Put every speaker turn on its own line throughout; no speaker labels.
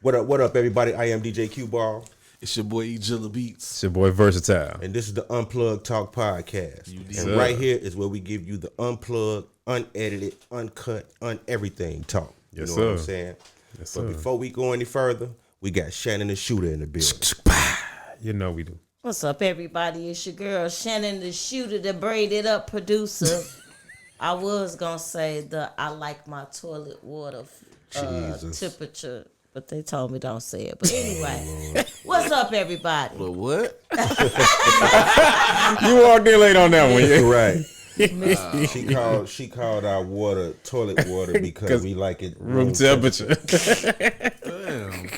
What up, everybody? I am DJ Qball.
It's your boy Jilla Beats.
It's your boy Versatile.
And this is the Unplugged Talk Podcast. And
sir.
right here is where we give you the unplugged, unedited, uncut, everything talk.
Yes,
you know
sir.
what I'm saying?
Yes,
but
sir.
before we go any further, we got Shannon the Shooter in the building.
You know we do.
What's up, everybody? It's your girl, Shannon the Shooter, the braided up producer. I was going to say I like my toilet water temperature, but they told me don't say it. But anyway, what's up, everybody?
But what?
You walked in late on that one, yeah?
Right. She called our water toilet water because we like it
Room temperature.
Damn.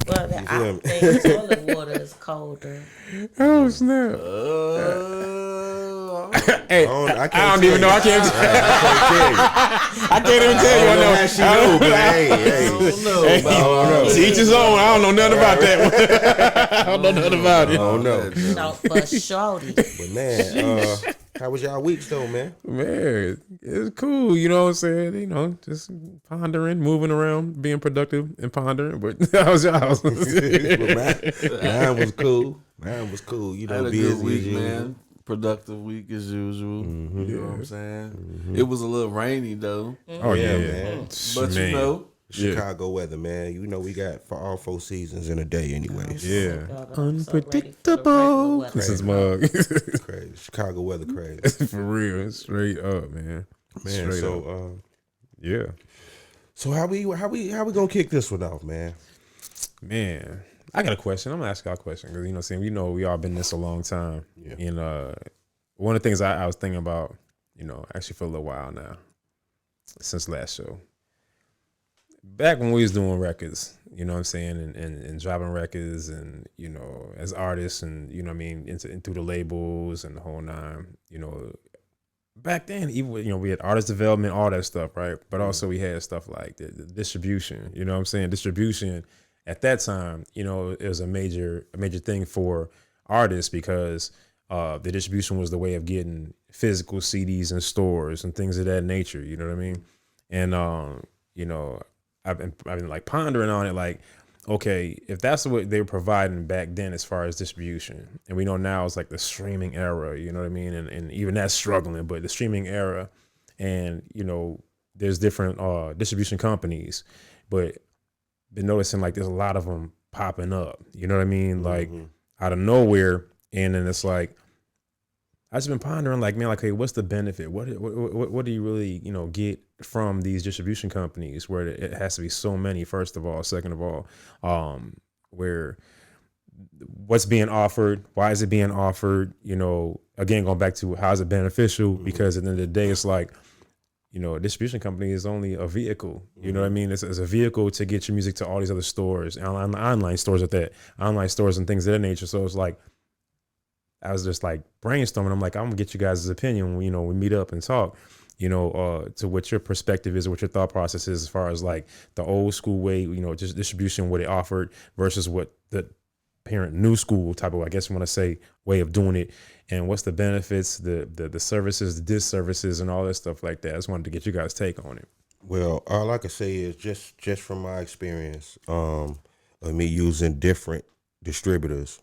Well, I think toilet water is colder.
Oh, snap. Hey,
I
don't even know. I can't even tell you. I know.
She knew, but hey.
I don't know about
To each his own. I don't know nothing about that one. I don't know nothing about it.
I don't know.
No, but shorty.
But man, how was y'all weeks though, man?
Man, it's cool. You know what I'm saying? You know, just pondering, moving around, being productive and pondering. But how was y'all?
Mine was cool. Mine was cool. You
I
know,
had a
busy
good week,
as usual.
man. Productive week as usual.
Mm-hmm.
You know what I'm saying? It was a little rainy though.
Oh, yeah.
man.
But
Man.
you know,
Chicago weather, man. You know we got for all 4 seasons in a day, anyways.
Yeah.
I'm so ready for the
Unpredictable.
regular
This
weather.
is mug.
Crazy. Chicago weather, crazy.
For real. Straight up, man.
Man,
Straight
so
up. Yeah.
so how we gonna kick this one off, man?
Man, I got a question. I'm gonna ask y'all a question because we all been this a long time.
Yeah.
And one of the things I was thinking about, actually for a little while now, since last show. Back when we was doing records, you know what I'm saying, and dropping records, and as artists, and into the labels and the whole nine, back then, even we had artist development, all that stuff, right? But also we had stuff like the distribution. You know what I'm saying? Distribution at that time, it was a major thing for artists because the distribution was the way of getting physical CDs in stores and things of that nature. You know what I mean? And I've been like pondering on it, like, okay, if that's what they were providing back then as far as distribution, and we know now it's like the streaming era, you know what I mean? And even that's struggling, but the streaming era, and there's different distribution companies, but been noticing like there's a lot of them popping up, you know what I mean? Like out of nowhere. And then it's like, I just been pondering like, man, like, hey, what's the benefit? What do you really, get from these distribution companies where it has to be so many, first of all, second of all, where what's being offered, why is it being offered? Again, going back to how is it beneficial? Because at the end of the day, it's like, a distribution company is only a vehicle. You know what I mean? It's a vehicle to get your music to all these other stores, online stores at that, online stores and things of that nature. So it's like, I was just like brainstorming. I'm like, I'm gonna get you guys' opinion when, we meet up and talk, to what your perspective is, what your thought process is as far as like the old school way, just distribution, what it offered versus what the parent new school type of, I guess you want to say, way of doing it, and what's the benefits, the services, the disservices, and all that stuff like that. I just wanted to get you guys' take on it.
Well, all I can say is just from my experience of me using different distributors,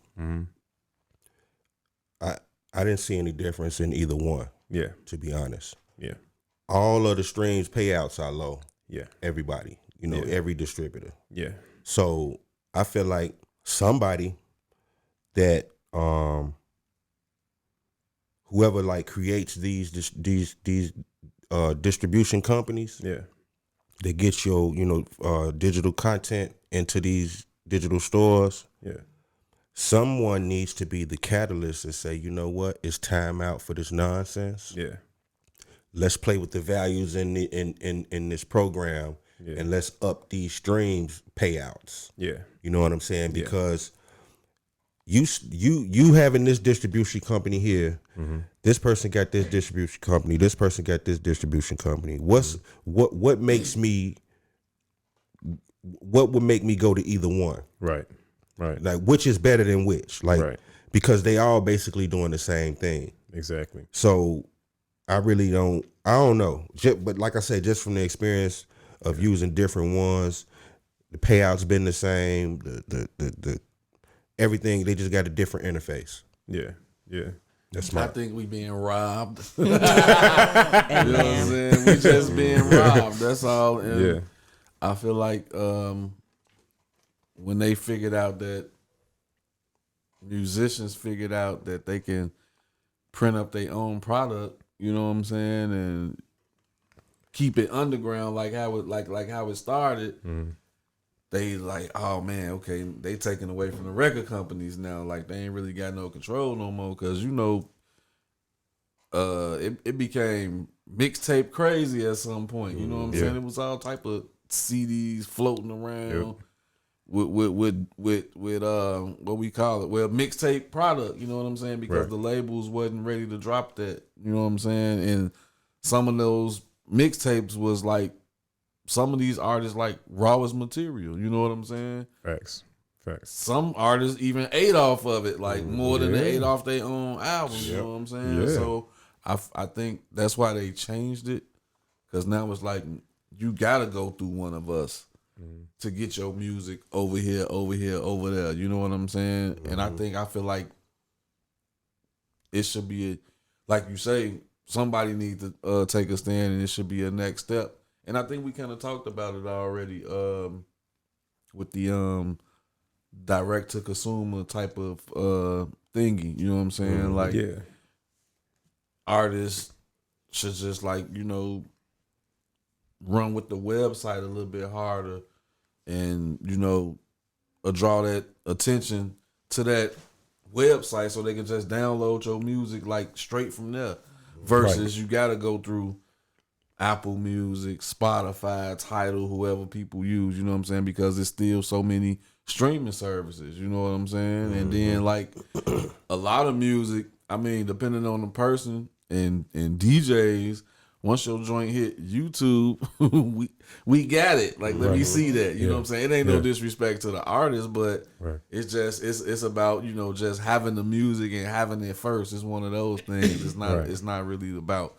I didn't see any difference in either one.
Yeah.
To be honest.
Yeah.
All of the streams payouts are low.
Yeah.
Everybody, every distributor.
Yeah.
So I feel like somebody that whoever like creates these distribution companies,
Yeah.
that get your digital content into these digital stores.
Yeah.
Someone needs to be the catalyst and say, you know what, it's time out for this nonsense.
Yeah.
Let's play with the values in this program, and let's up these streams payouts.
Yeah.
You know what I'm saying? Because you having this distribution company here, this person got this distribution company, this person got this distribution company. What would make me go to either one? Right. Like, which is better than which? Like, because they all basically doing the same thing.
Exactly.
So I don't know. But like I said, just from the experience of using different ones, The payouts been the same. The everything. They just got a different interface.
Yeah.
That's
I
smart.
think we being robbed. You know what I'm saying? We just being robbed. That's all. And
Yeah.
I feel like when they figured out that musicians figured out that they can print up their own product, you know what I'm saying, and keep it underground like how it started. They like, oh man, okay, they taking away from the record companies now. Like they ain't really got no control no more because it became mixtape crazy at some point. You know what I'm saying? It was all type of CDs floating around with what we call it, well, mixtape product. You know what I'm saying? Because the labels wasn't ready to drop that. You know what I'm saying? And some of those mixtapes was like. Some of these artists like rawest material, you know what I'm saying?
Facts.
Some artists even ate off of it, like more than they ate off their own album. You know what I'm saying?
Yeah.
So I think that's why they changed it, because now it's like you gotta go through one of us to get your music over here, over there. You know what I'm saying? And I feel like it should be like you say, somebody needs to take a stand, and it should be a next step. And I think we kind of talked about it already with the direct to consumer type of thingy. You know what I'm saying? Like artists should just like, run with the website a little bit harder and, draw that attention to that website so they can just download your music like straight from there. Versus you got to go through Apple Music, Spotify, Tidal, whoever people use, you know what I'm saying? Because there's still so many streaming services, you know what I'm saying? And then like a lot of music, I mean, depending on the person and DJs, once your joint hit YouTube, we got it. Like, let me see that. You know what I'm saying? It ain't no disrespect to the artist, but it's just it's about, just having the music and having it first. It's one of those things. It's not it's not really about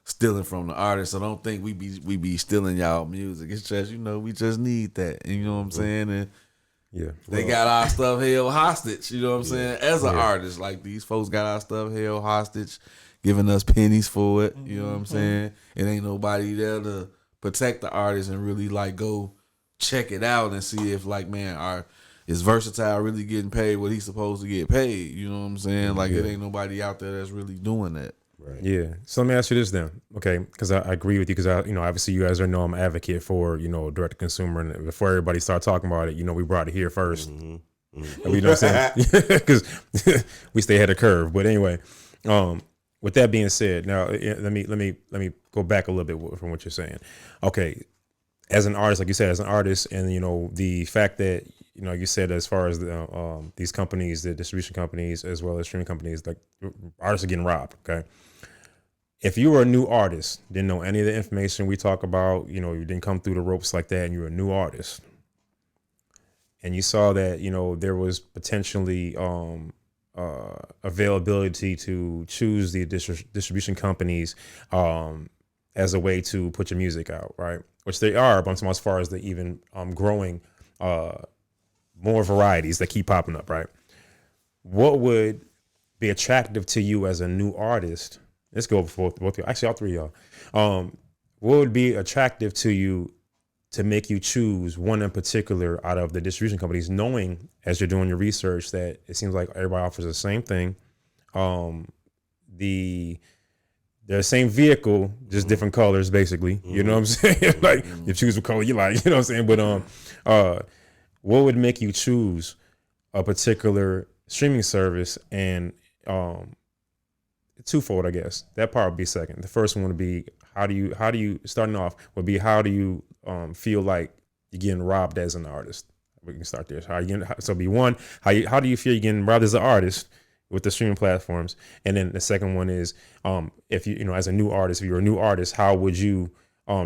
stealing from the artist. So don't think we be stealing y'all music. It's just, we just need that. And you know what I'm saying? And they got our stuff held hostage, you know what I'm saying? As an artist, like these folks got our stuff held hostage, giving us pennies for it, you know what I'm saying? It ain't nobody there to protect the artist and really like go check it out and see if like, man, is Versatile really getting paid what he's supposed to get paid? You know what I'm saying? Like it ain't nobody out there that's really doing that.
Right. Yeah. So let me ask you this then, okay? Because I agree with you. Because obviously you guys know I'm an advocate for direct to consumer, and before everybody start talking about it, we brought it here first. And we know what I'm saying, because we stay ahead of curve. But anyway, with that being said, now let me go back a little bit from what you're saying. Okay, as an artist, like you said, and the fact that you said as far as the these companies, the distribution companies as well as streaming companies, like artists are getting robbed. Okay. If you were a new artist, didn't know any of the information we talk about, you didn't come through the ropes like that, and you're a new artist, and you saw that, there was potentially availability to choose the distribution companies as a way to put your music out, right? Which they are, but I'm talking as far as the even growing more varieties that keep popping up, right? What would be attractive to you as a new artist? Let's go for both of you. Actually, all three of y'all. What would be attractive to you to make you choose one in particular out of the distribution companies, knowing as you're doing your research that it seems like everybody offers the same thing, the same vehicle, just different colors, basically. You know what I'm saying? Like you choose what color you like. You know what I'm saying? But what would make you choose a particular streaming service? And twofold, I guess. That part would be second. The first one would be how do you starting off would be how do you feel like you're getting robbed as an artist? We can start there. So be one, how do you feel you're getting robbed as an artist with the streaming platforms? And then the second one is if you as a new artist, if you're a new artist, how would you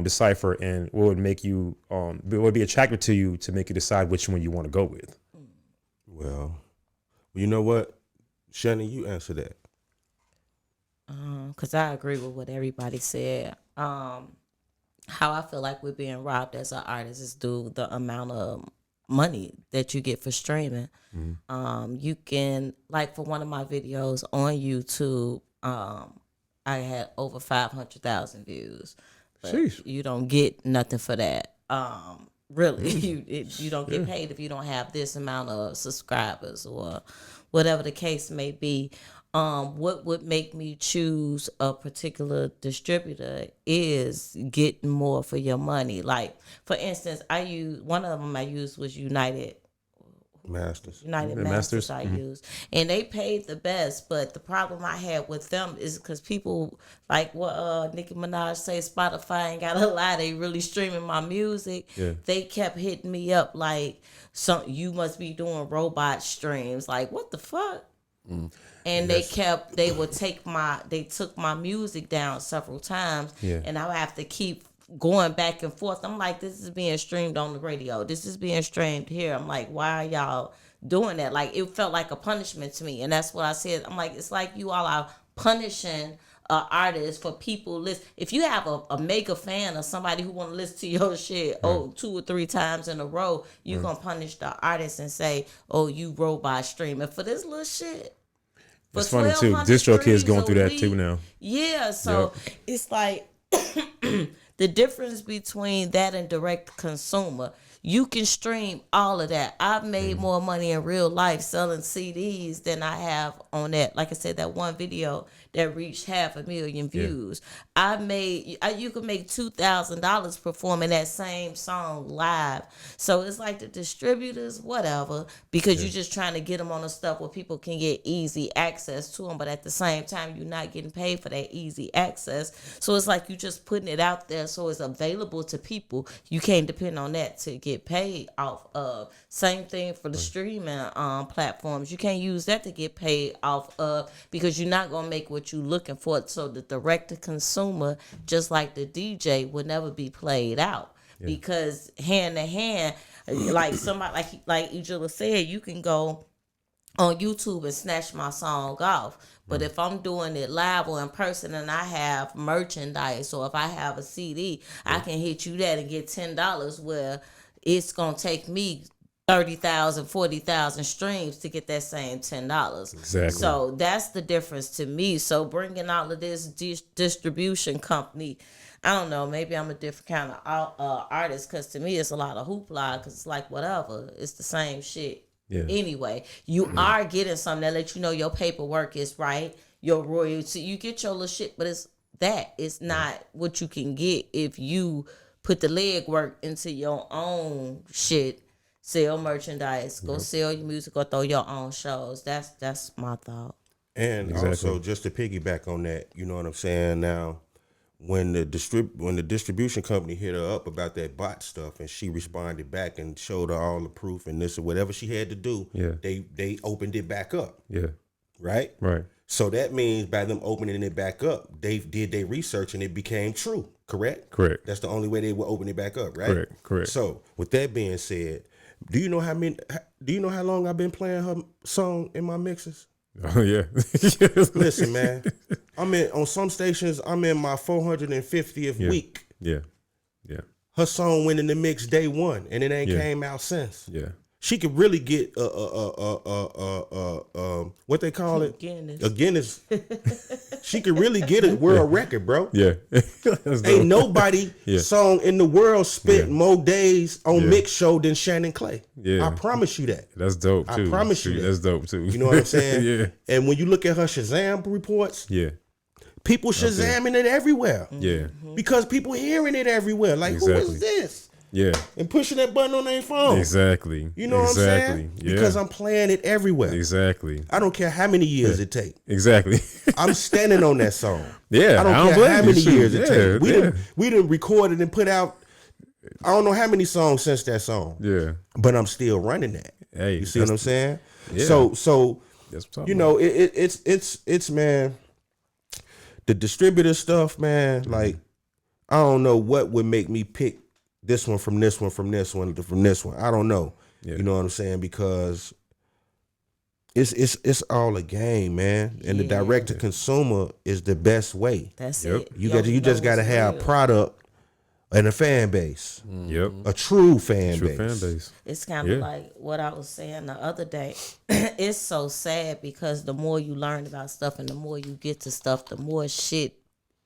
decipher, and what would make you what would be attractive to you to make you decide which one you want to go with?
Well, you know what, Shannon, you answer that.
Because I agree with what everybody said. How I feel like we're being robbed as an artist is due the amount of money that you get for streaming. You can, like for one of my videos on YouTube, I had over 500,000 views. But
Sheesh.
you don't get nothing for that. Really, you don't get paid if you don't have this amount of subscribers or whatever the case may be. What would make me choose a particular distributor is getting more for your money. Like, for instance, one of them I used was United
Masters.
Masters I used, and they paid the best. But the problem I had with them is because people, like what Nicki Minaj say, Spotify ain't got a lie, they really streaming my music.
Yeah.
They kept hitting me up like, you must be doing robot streams. Like, what the fuck? And they took my music down several times, and I would have to keep going back and forth. I'm like, this is being streamed on the radio. This is being streamed here. I'm like, why are y'all doing that? Like, it felt like a punishment to me. And that's what I said. I'm like, it's like you all are punishing artists for people listen. If you have a mega fan or somebody who want to listen to your shit 2 or 3 times in a row, you gonna punish the artist and say, oh, you robot streaming for this little shit.
It's funny too. Distro kids going through that too now.
Yeah, so it's like the difference between that and direct consumer. You can stream all of that. I've made more money in real life selling CDs than I have on that. Like I said, that one video that reached 500,000 views. You could make $2,000 performing that same song live. So it's like the distributors, whatever, because you're just trying to get them on the stuff where people can get easy access to them. But at the same time, you're not getting paid for that easy access. So it's like you just putting it out there so it's available to people. You can't depend on that to get paid off of. Same thing for the streaming platforms. You can't use that to get paid off of because you're not going to make what you're looking for. So the direct to consumer, just like the DJ, would never be played out because hand to hand, like somebody like Jilla said, you can go on YouTube and snatch my song off. But if I'm doing it live or in person and I have merchandise or if I have a CD, I can hit you that and get $10 where it's going to take me 30,000, 40,000 streams to get that same $10.
Exactly.
So that's the difference to me. So bringing all of this distribution company, I don't know, maybe I'm a different kind of artist because to me it's a lot of hoopla because it's like whatever. It's the same shit. Yeah. Anyway, you are getting something that lets you know your paperwork is right, your royalty. You get your little shit, but it's not what you can get if you put the legwork into your own shit. Sell merchandise, go sell your music, go throw your own shows. That's my thought.
And also, just to piggyback on that, you know what I'm saying? Now, when the distribution company hit her up about that bot stuff, and she responded back and showed her all the proof and this or whatever she had to do, they opened it back up. Yeah. Right?
Right.
So that means by them opening it back up, they did their research and it became true. Correct?
Correct.
That's the only way they would open it back up, right?
Correct.
So with that being said, do you know how long I've been playing her song in my mixes?
Oh yeah.
Listen, man. On some stations I'm in my 450th week. Yeah. Yeah. Her song went in the mix day one and it ain't came out since. Yeah. She could really get what they call it? A Guinness. She could really get a world record, bro. Yeah. Ain't nobody song in the world spent more days on mix show than Shannon Clay. Yeah. I promise you that.
That's dope too.
I promise you that.
That's dope too.
You know what I'm saying? Yeah. And when you look at her Shazam reports, people Shazamming it everywhere. Yeah. Because people hearing it everywhere. Like, who is this? Yeah. And pushing that button on their phone.
Exactly.
You know what I'm saying? Yeah. Because I'm playing it everywhere.
Exactly.
I don't care how many years it takes.
Exactly.
I'm standing on that song.
Yeah.
I don't care how many years it takes. We done recorded and put out, I don't know how many songs since that song. Yeah. But I'm still running that. Hey, you see what I'm saying? Yeah. So you know, it's man, the distributor stuff, man, like, I don't know what would make me pick this one from this one from this one from this one. I don't know. Yeah. You know what I'm saying? Because it's all a game, man. And the direct to consumer is the best way.
That's it.
You just got to have product and a fan base.
Yep.
A true fan base.
It's kind of like what I was saying the other day. It's so sad because the more you learn about stuff and the more you get to stuff, the more shit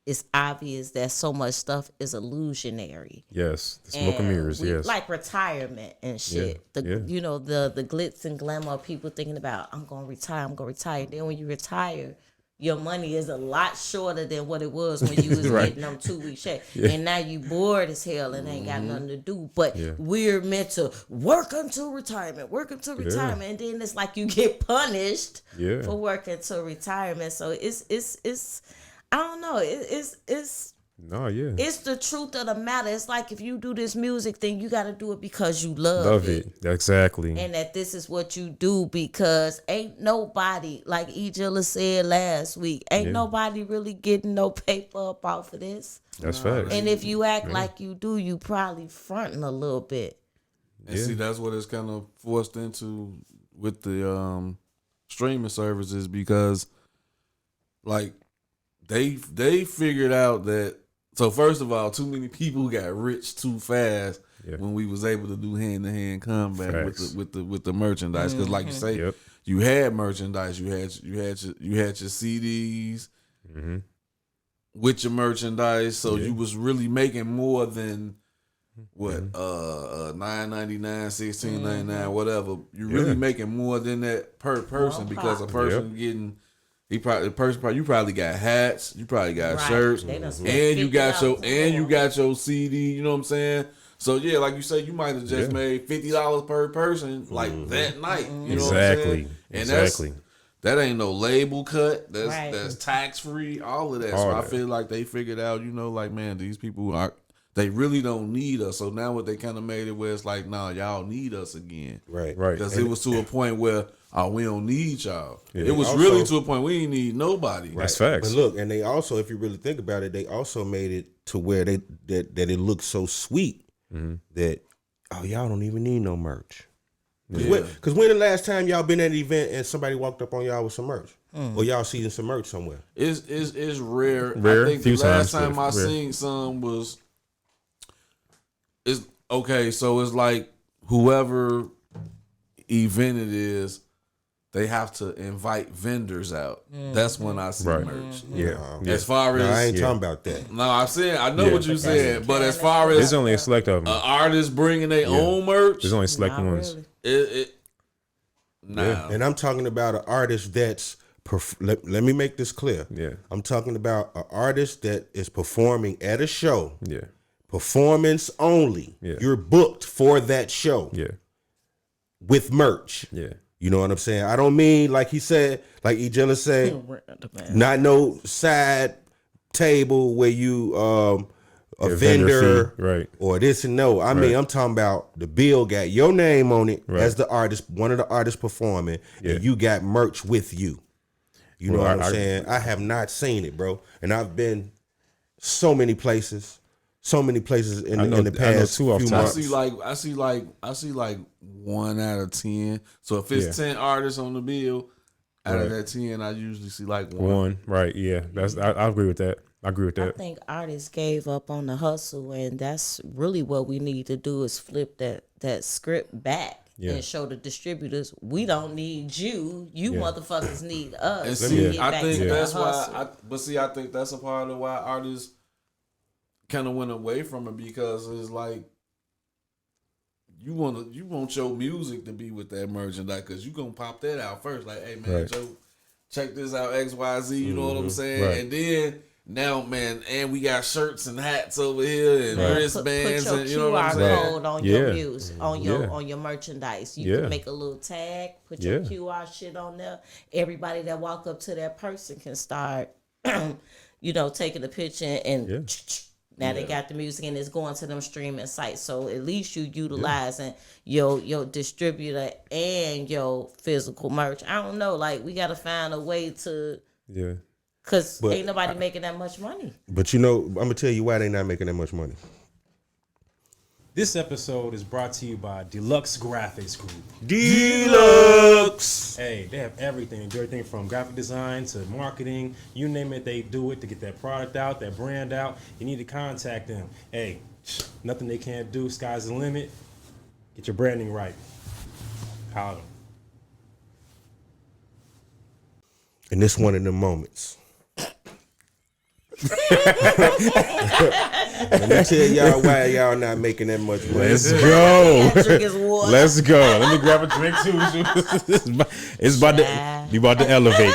is obvious that so much stuff is illusionary.
Yes. The smoke and mirrors, yes.
Like retirement and shit. You know, the glitz and glamour of people thinking about, I'm going to retire. Then when you retire, your money is a lot shorter than what it was when you was getting them 2-week checks. And now you bored as hell and ain't got nothing to do. But we're meant to work until retirement. And then it's like you get punished for working till retirement. So it's I don't know. It's the truth of the matter. It's like if you do this music thing, you got to do it because you love it.
Exactly.
And that this is what you do because ain't nobody, like Jilla said last week, ain't nobody really getting no paper up off of this.
That's facts.
And if you act like you do, you probably fronting a little bit.
And see, that's what it's kind of forced into with the streaming services because, like, they figured out that. So first of all, too many people got rich too fast when we was able to do hand to hand combat with the merchandise. Because like you say, you had merchandise, you had your CDs with your merchandise, so you was really making more than what $9.99, $16.99, whatever. You're really making more than that per person because a person getting. You probably got hats, you probably got shirts, and you got your CD. You know what I'm saying? So yeah, like you say, you might have just made $50 per person like that night. You know what I'm saying? And that ain't no label cut. That's tax free. All of that. So I feel like they figured out. You know, like man, these people they really don't need us. So now what they kind of made it where it's like, nah, y'all need us again.
Right.
Because it was to a point where. Oh, we don't need y'all. Yeah. It was also, really to a point we didn't need nobody.
That's facts.
But look, and they also, if you really think about it, they also made it to where that it looked so sweet that y'all don't even need no merch. Because when the last time y'all been at an event and somebody walked up on y'all with some merch, or y'all seen some merch somewhere?
It's rare. I think the last time I seen some was okay. So it's like whoever event it is. They have to invite vendors out. That's when I see merch. As far as
I ain't talking about that.
No, I'm saying I know what you said, but as far as
there's only a select of them.
Artists bringing their own merch.
There's only select ones.
Really.
And I'm talking about an artist that's. Let me make this clear.
Yeah,
I'm talking about an artist that is performing at a show.
Yeah,
performance only. Yeah, you're booked for that show.
Yeah, with
merch.
Yeah.
You know what I'm saying? I don't mean like he said, like Jilla said, not no side table where you a vendor
right,
or this and no. I mean, I'm talking about the bill got your name on it as the artist, one of the artists performing, and you got merch with you. You know what I'm saying? I have not seen it, bro, and I've been so many places in the past few months.
I see like 1 out of 10. So if it's 10 artists on the bill, out of that 10, I usually see like one.
Right? Yeah, I agree with that. I
think artists gave up on the hustle, and that's really what we need to do is flip that script back. And show the distributors we don't need you. You motherfuckers need us.
And see, I think that's why. I think that's a part of why artists kind of went away from it because it's like you want your music to be with that merchandise because you gonna pop that out first. Like, hey man, Joe, check this out, XYZ. You know what I'm saying? And then now, man, and we got shirts and hats over here and wristbands.
Put your
and you know what I'm
QR
saying?
code on your music, on your merchandise. You can make a little tag, put your QR shit on there. Everybody that walk up to that person can start, taking a picture and. Now they got the music and it's going to them streaming sites. So at least you utilizing your distributor and your physical merch. I don't know. Like we got to find a way to. Yeah. Because ain't nobody making that much money.
But I'm going to tell you why they not making that much money.
This episode is brought to you by Deluxe Graphics Group.
Deluxe! drugs.
Hey, they have everything. They do everything from graphic design to marketing. You name it, they do it to get that product out, that brand out. You need to contact them. Hey, nothing they can't do. Sky's the limit. Get your branding right. Holler.
And this one of them moments. Let me tell y'all why y'all not making that much money.
Let's go.
Water.
Let's go. Let me grab a drink too. It's about to. We about to elevate.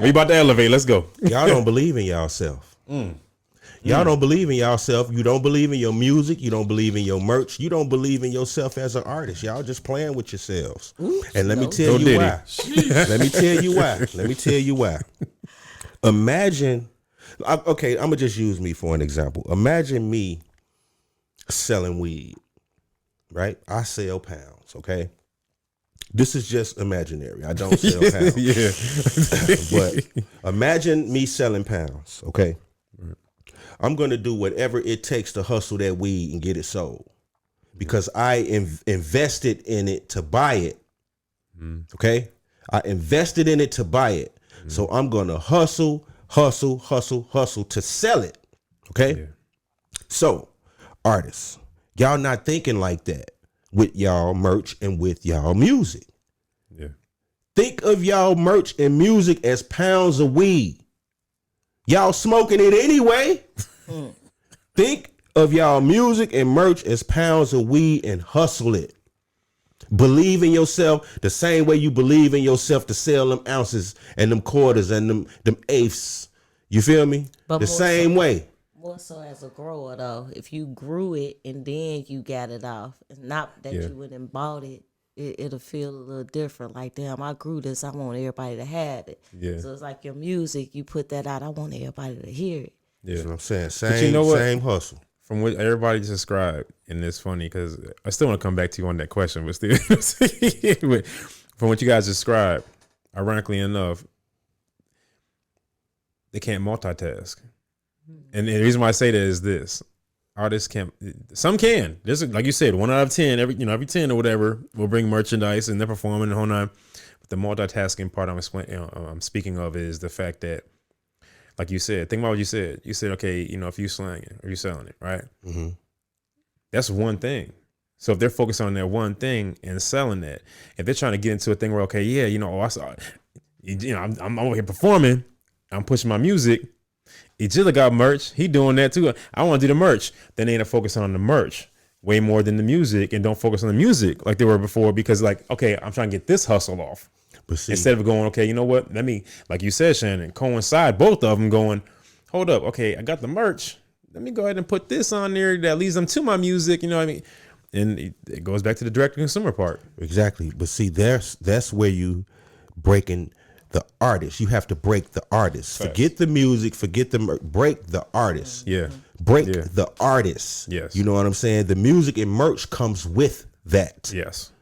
We about to elevate. Let's go.
Y'all don't believe in y'allself. Y'all don't believe in y'allself. You don't believe in your music. You don't believe in your merch. You don't believe in yourself as an artist. Y'all just playing with yourselves. And let me tell you why. Let me tell you why. Let me tell you why. Imagine. Okay, I'm gonna just use me for an example. Imagine me selling weed, right? I sell pounds, okay? This is just imaginary. I don't sell pounds.
Yeah.
But imagine me selling pounds, okay? I'm gonna do whatever it takes to hustle that weed and get it sold because I invested in it to buy it, okay? I invested in it to buy it. So I'm gonna hustle to sell it. Okay. Yeah. So, artists, y'all not thinking like that with y'all merch and with y'all music.
Yeah.
Think of y'all merch and music as pounds of weed. Y'all smoking it anyway. Think of y'all music and merch as pounds of weed and hustle it. Believe in yourself the same way you believe in yourself to sell them ounces and them quarters and them eighths. You feel me? But the same way.
More so as a grower, though. If you grew it and then you got it off, it's not that you went and bought it, it'll feel a little different. Like, damn, I grew this. I want everybody to have it. Yeah. So it's like your music, you put that out. I want everybody to hear it.
Yeah. That's what I'm saying. Same hustle.
From what everybody just described, and it's funny because I still want to come back to you on that question, but still, but from what you guys described, ironically enough, they can't multitask. And the reason why I say that is this: artists can't. Some can. There's like you said, 1 out of 10. Every 10 or whatever will bring merchandise and they're performing the whole nine. But the multitasking part I'm speaking of is the fact that, like you said, think about what you said. You said, okay, if you slanging or you selling it, right? Mm-hmm. That's one thing. So if they're focused on that one thing and selling that, if they're trying to get into a thing where, okay, yeah, I saw, I'm over here performing, I'm pushing my music. Jilla got merch. He doing that too. I want to do the merch. Then they end up focusing on the merch way more than the music and don't focus on the music like they were before because like, okay, I'm trying to get this hustle off. But see, instead of going, okay, you know what? Let me, like you said, Shannon, coincide both of them going, hold up. Okay, I got the merch. Let me go ahead and put this on there that leads them to my music. You know what I mean? And it goes back to the direct consumer part.
Exactly. But see, that's where you breaking the artist. You have to break the artist. Facts. Forget the music. Forget the break the artist.
Yeah.
Break the artist.
Yes.
You know what I'm saying? The music and merch comes with that.
Yes.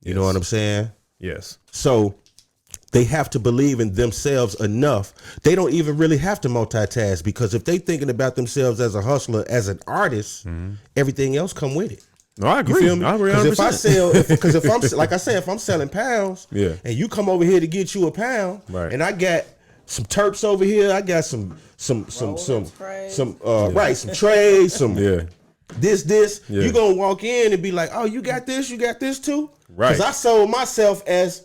You know what I'm saying?
Yes.
So they have to believe in themselves enough. They don't even really have to multitask because if they thinking about themselves as a hustler, as an artist, everything else come with it.
No, I agree.
You feel me? Because if I'm like I said, if I'm selling pounds, and you come over here to get you a pound,
right,
and I got some terps over here, I got some trays, some this, you gonna walk in and be like, oh, you got this too, right? Because I sold myself as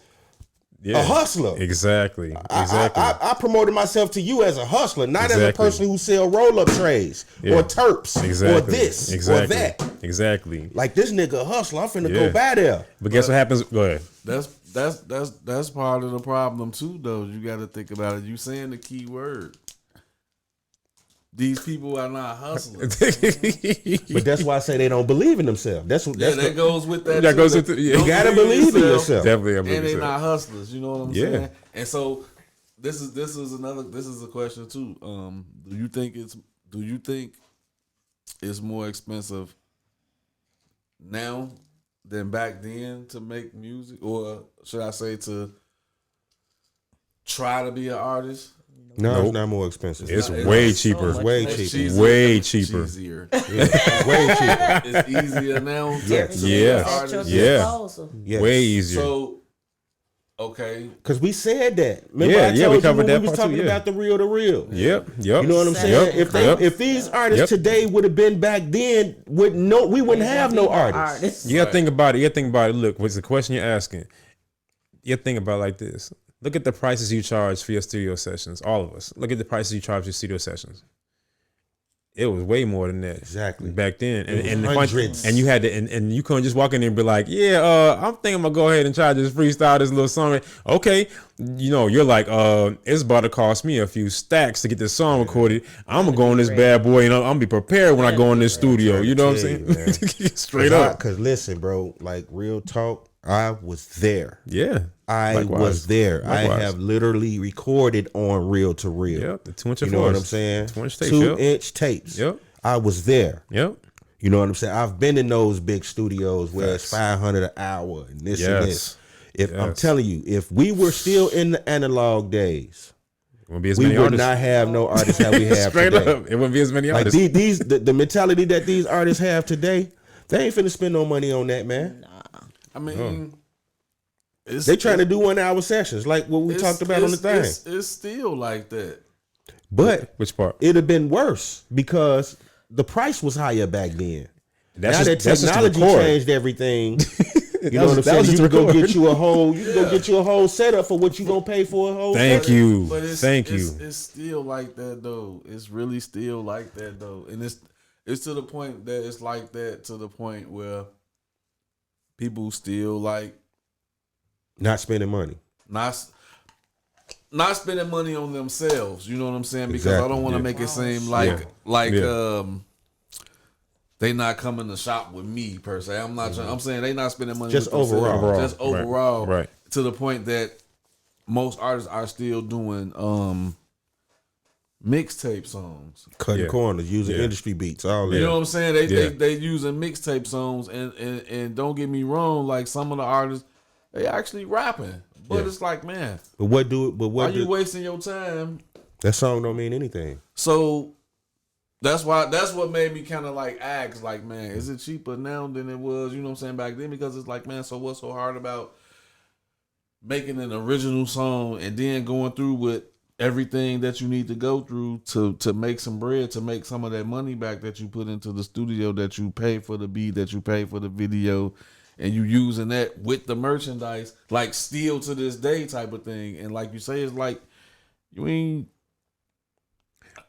a hustler.
Exactly.
I promoted myself to you as a hustler, not as a person who sell roll-up trays or terps or this or that.
Exactly.
Like this nigga a hustler, I'm finna go by there.
But guess what happens? Go ahead.
That's part of the problem too, though. You got to think about it. You saying the key word. These people are not hustlers.
But that's why I say they don't believe in themselves.
That goes with that.
That goes with you gotta believe in yourself.
Definitely,
and they're not hustlers. You know what I'm saying? And so this is a question too. Do you think it's more expensive now than back then to make music, or should I say to try to be an artist?
No, it's not more expensive.
It's way cheaper.
It's way cheaper.
Way cheaper.
It's easier.
It's way cheaper.
It's easier now.
Yes.
Yeah. Way easier.
So Okay.
Because we said that. Remember
we covered that
we was talking about the real to real.
Yep.
You know what I'm saying? If these artists today would have been back then, we wouldn't have no artists.
You gotta think about it. Look, what's the question you're asking? You gotta think about it like this. Look at the prices you charge for your studio sessions. All of us. Look at the prices you charge for your studio sessions. It was way more than that.
Exactly.
Back then. And
hundreds.
And you had to and you couldn't just walk in there and be like, I'm thinking I'm gonna go ahead and try to just freestyle this little song. Okay. You're like, it's about to cost me a few stacks to get this song recorded. I'm gonna go on this bad boy and I'm gonna be prepared when I go in this studio. You know what I'm saying? Straight up.
Cause listen, bro, like real talk, I was there.
Yeah.
I was there. Likewise. I have literally recorded on reel to reel.
Yep, the 2 inch.
You know what I'm saying?
2-inch tapes.
2-inch tapes.
Yep.
I was there.
Yep.
You know what I'm saying? I've been in those big studios where it's $500 an hour and this and this. I'm telling you, if we were still in the analog days, we would not have no artists that we have
Straight
today.
up, it wouldn't be as many artists.
Like the mentality that these artists have today, they ain't finna spend no money on that, man.
Nah. I mean.
They trying to do 1 hour sessions like what we talked about on the thing.
It's still like that.
But
which part?
It'd have been worse because the price was higher back then.
Now
that technology changed everything. You know what I'm saying? You can go get you a whole setup for what you gonna pay for a whole.
Thank you.
Thank you. It's still like that though. It's really still like that though, and it's to the point that it's like that to the point where people still like.
Not spending money.
Not spending money on themselves. You know what I'm saying? Because I don't want to make it seem like they not coming to shop with me per se. I'm not. I'm saying they not spending money
just
with
overall.
Just overall.
Right.
To the point that most artists are still doing mixtape songs,
cutting corners, using industry beats. All that.
You know what I'm saying? They using mixtape songs, and don't get me wrong. Like some of the artists. They actually rapping, but it's like, man.
But why
you wasting your time?
That song don't mean anything.
So that's what made me kind of like ask, like, man, is it cheaper now than it was? You know what I'm saying, back then? Because it's like, man, so what's so hard about making an original song and then going through with everything that you need to go through to make some bread, to make some of that money back that you put into the studio, that you pay for the beat, that you pay for the video. And you using that with the merchandise, like still to this day type of thing. And like you say, it's like you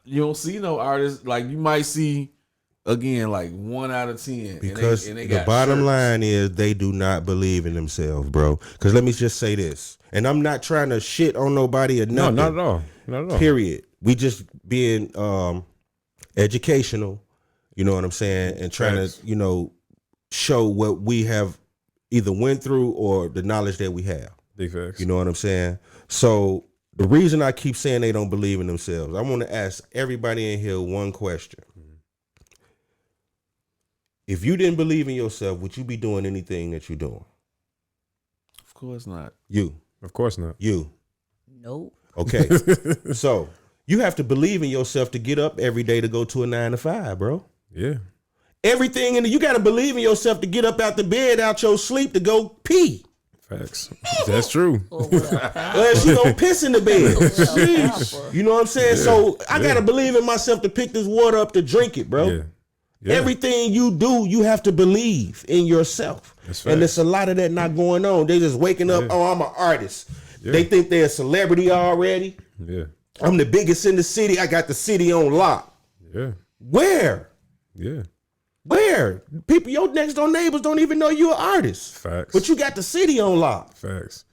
don't see no artists. Like you might see again, like 1 out of 10.
Because the bottom line is they do not believe in themselves, bro. Because let me just say this, and I'm not trying to shit on nobody or nothing.
No, not at all. Not at all.
Period. We just being educational. You know what I'm saying, and trying to show what we have either went through or the knowledge that we have.
Big facts.
You know what I'm saying? So the reason I keep saying they don't believe in themselves, I want to ask everybody in here one question. If you didn't believe in yourself, would you be doing anything that you're doing?
Of course not.
You.
Of course not.
You.
Nope.
Okay. So you have to believe in yourself to get up every day to go to a 9 to 5, bro.
Yeah.
Everything you got to believe in yourself to get up out the bed, out your sleep to go pee.
Facts. That's true.
Unless you gonna piss in the bed. You know what I'm saying? Yeah. So I gotta believe in myself to pick this water up to drink it, bro. Yeah. Everything you do, you have to believe in yourself. And there's a lot of that not going on. They just waking up, oh, I'm an artist. Yeah. They think they're a celebrity already.
Yeah.
I'm the biggest in the city. I got the city on lock.
Yeah.
Where?
Yeah.
Where? People, your next door neighbors don't even know you're an artist.
Facts.
But you got the city on lock.
Facts.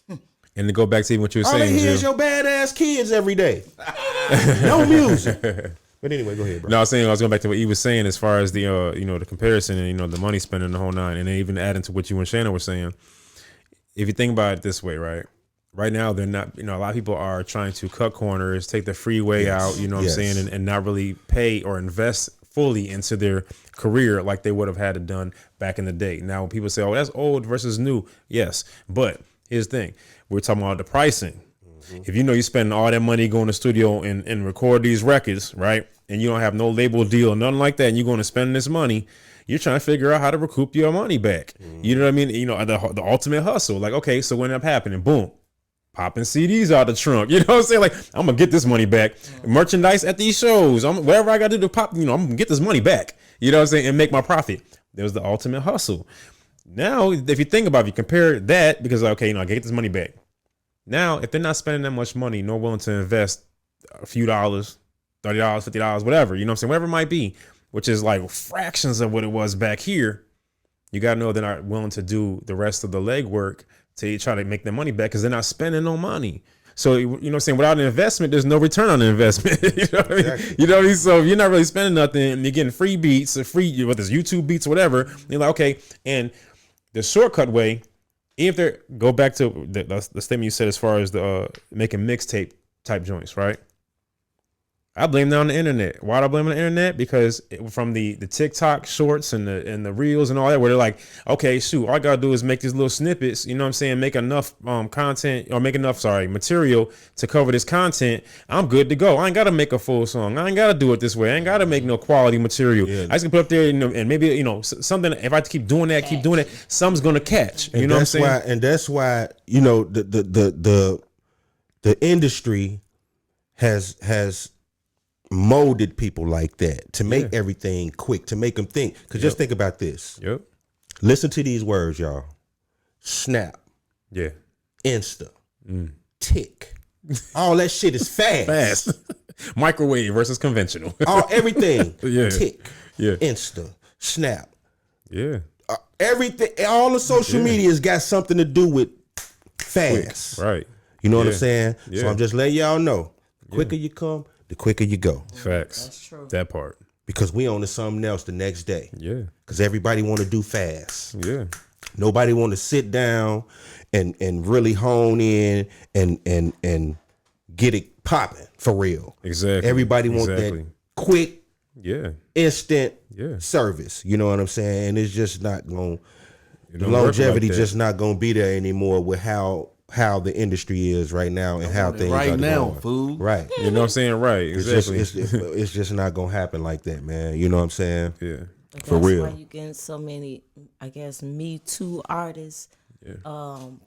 And to go back to what you were saying,
all they hear is your badass kids every day. No music. But anyway, go ahead, bro.
No, I was going back to what you was saying as far as the the comparison and the money spending the whole nine, and then even adding to what you and Shannon were saying. If you think about it this way, right? Right now, they're not. A lot of people are trying to cut corners, take the freeway out. You know what I'm saying, and not really pay or invest fully into their career like they would have had it done back in the day. Now, when people say, "Oh, that's old versus new," yes, but here's the thing: we're talking about the pricing. If you're spending all that money going to the studio and record these records, right? And you don't have no label deal, nothing like that, and you're going to spend this money, you're trying to figure out how to recoup your money back. You know what I mean? You know, the ultimate hustle. Like, okay, so what ended up happening? Boom. Popping CDs out the trunk. You know what I'm saying? Like, I'm going to get this money back. Merchandise at these shows. Whatever I got to do to pop, you know, I'm going to get this money back. You know what I'm saying? And make my profit. There was the ultimate hustle. Now, if you think about it, if you compare that, because, okay, you know, I get this money back. Now, if they're not spending that much money, nor willing to invest a few dollars, $30, $50, whatever, you know what I'm saying? Whatever it might be, which is like fractions of what it was back here, you got to know they're not willing to do the rest of the legwork to try to make their money back because they're not spending no money. So, you know what I'm saying? Without an investment, there's no return on the investment. You know what I mean? Exactly. You know what I mean? So if you're not really spending nothing and you're getting free beats or free, whether it's YouTube beats or whatever, you're like, okay. And the shortcut way, if they go back to the statement you said as far as the making mixtape type joints, right? I blame that on the internet. Why do I blame on the internet? Because from the TikTok shorts and the reels and all that, where they're like, okay, shoot, all I gotta do is make these little snippets, you know what I'm saying? Make enough content or make enough, material to cover this content. I'm good to go. I ain't gotta make a full song. I ain't gotta do it this way. I ain't gotta make no quality material. Yeah. I just can put up there, you know, and maybe, you know, something, if I keep doing that, something's gonna catch. You know what I'm saying?
And that's why, you know, the industry has molded people like that to make everything quick, to make them think. Because just think about this. Listen to these words, y'all. Snap.
Yeah.
Insta. Tick. All that shit is fast.
Microwave versus conventional.
Everything. Tick. Yeah. Insta. Snap.
Yeah.
Everything. All the social media's got something to do with fast.
Quick. Right.
You know what I'm saying? So I'm just letting y'all know. The quicker you come, the quicker you go.
Facts. That's true. That part.
Because we on to something else the next day. Yeah. Because everybody want to do fast.
Yeah.
Nobody want to sit down and really hone in and get it popping for real.
Exactly.
Everybody want that quick, instant
Yeah.
service. You know what I'm saying? And it's just not going, the longevity like just not going to be there anymore with how the industry is right now and how things
right
are
now,
going.
fool.
Right.
You know what I'm saying? Right. Exactly.
It's just not going to happen like that, man. You know what I'm saying?
Yeah.
For real.
That's why you getting so many, I guess, Me Too artists.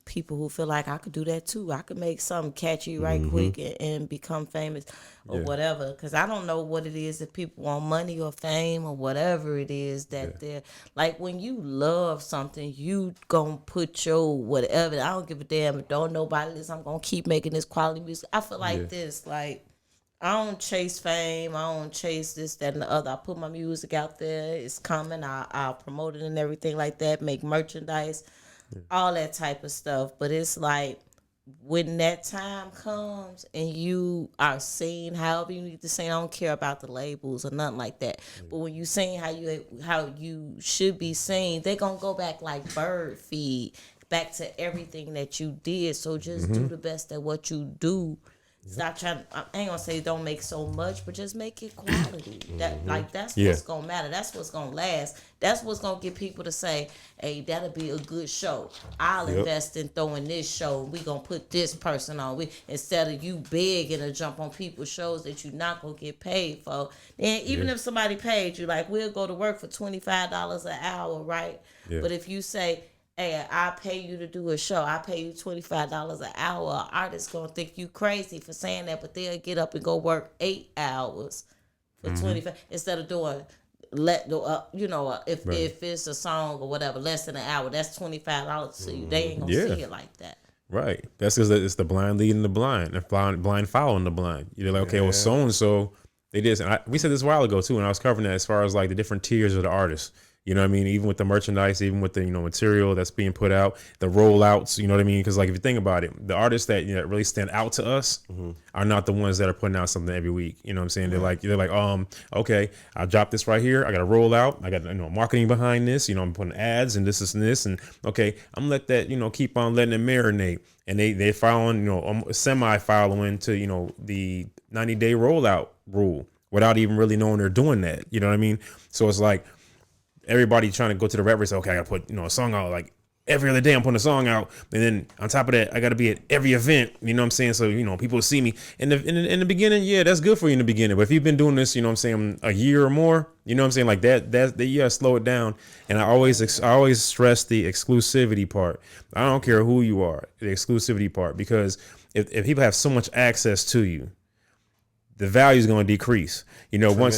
People who feel like I could do that too. I could make something catchy right quick and become famous or whatever. Because I don't know what it is that people want, money or fame or whatever it is that they're like. When you love something, you gonna put your whatever. I don't give a damn if don't nobody listen. I'm gonna keep making this quality music. I feel like this. Like, I don't chase fame. I don't chase this, that, and the other. I put my music out there. It's coming. I'll promote it and everything like that. Make merchandise. All that type of stuff. But it's like when that time comes and you are seen however you need to sing, I don't care about the labels or nothing like that. But when you sing how you should be seen, they're gonna go back like bird feed back to everything that you did. So just do the best at what you do. Stop trying. I ain't gonna say don't make so much, but just make it quality. That's what's gonna matter. That's what's gonna last. That's what's gonna get people to say, "Hey, that'll be a good show. I'll invest in throwing this show. We gonna put this person on. Instead of you begging to jump on people's shows that you're not gonna get paid for. Then even if somebody paid you, like we'll go to work for $25 an hour, right? Yeah. But if you say, hey, I pay you to do a show. I pay you $25 an hour. An artist gonna think you crazy for saying that, but they'll get up and go work 8 hours for 25 instead of doing if it's a song or whatever less than an hour. That's $25 to you. They ain't gonna see it like that.
Right. That's because it's the blind leading the blind, and blind following the blind. You're like, okay, well, so and so they did. And we said this a while ago too, and I was covering that as far as like the different tiers of the artists. You know what I mean? Even with the merchandise, even with the, material that's being put out, the rollouts, you know what I mean? Because like if you think about it, the artists that really stand out to us are not the ones that are putting out something every week. You know what I'm saying? They're like, okay, I dropped this right here. I got a rollout. I got marketing behind this. I'm putting ads and this and this. And okay, I'm gonna let that keep on letting it marinate. And they following semi following to the 90-day rollout rule without even really knowing they're doing that. You know what I mean? So it's like, everybody trying to go to the rap and say, okay, I gotta put a song out like every other day I'm putting a song out, and then on top of that, I got to be at every event. You know what I'm saying? So people see me in the beginning. Yeah, that's good for you in the beginning. But if you've been doing this, you know what I'm saying, a year or more, you know what I'm saying, like that you gotta slow it down. And I always stress the exclusivity part. I don't care who you are, the exclusivity part, because if people have so much access to you, the value is going to decrease, once, you know what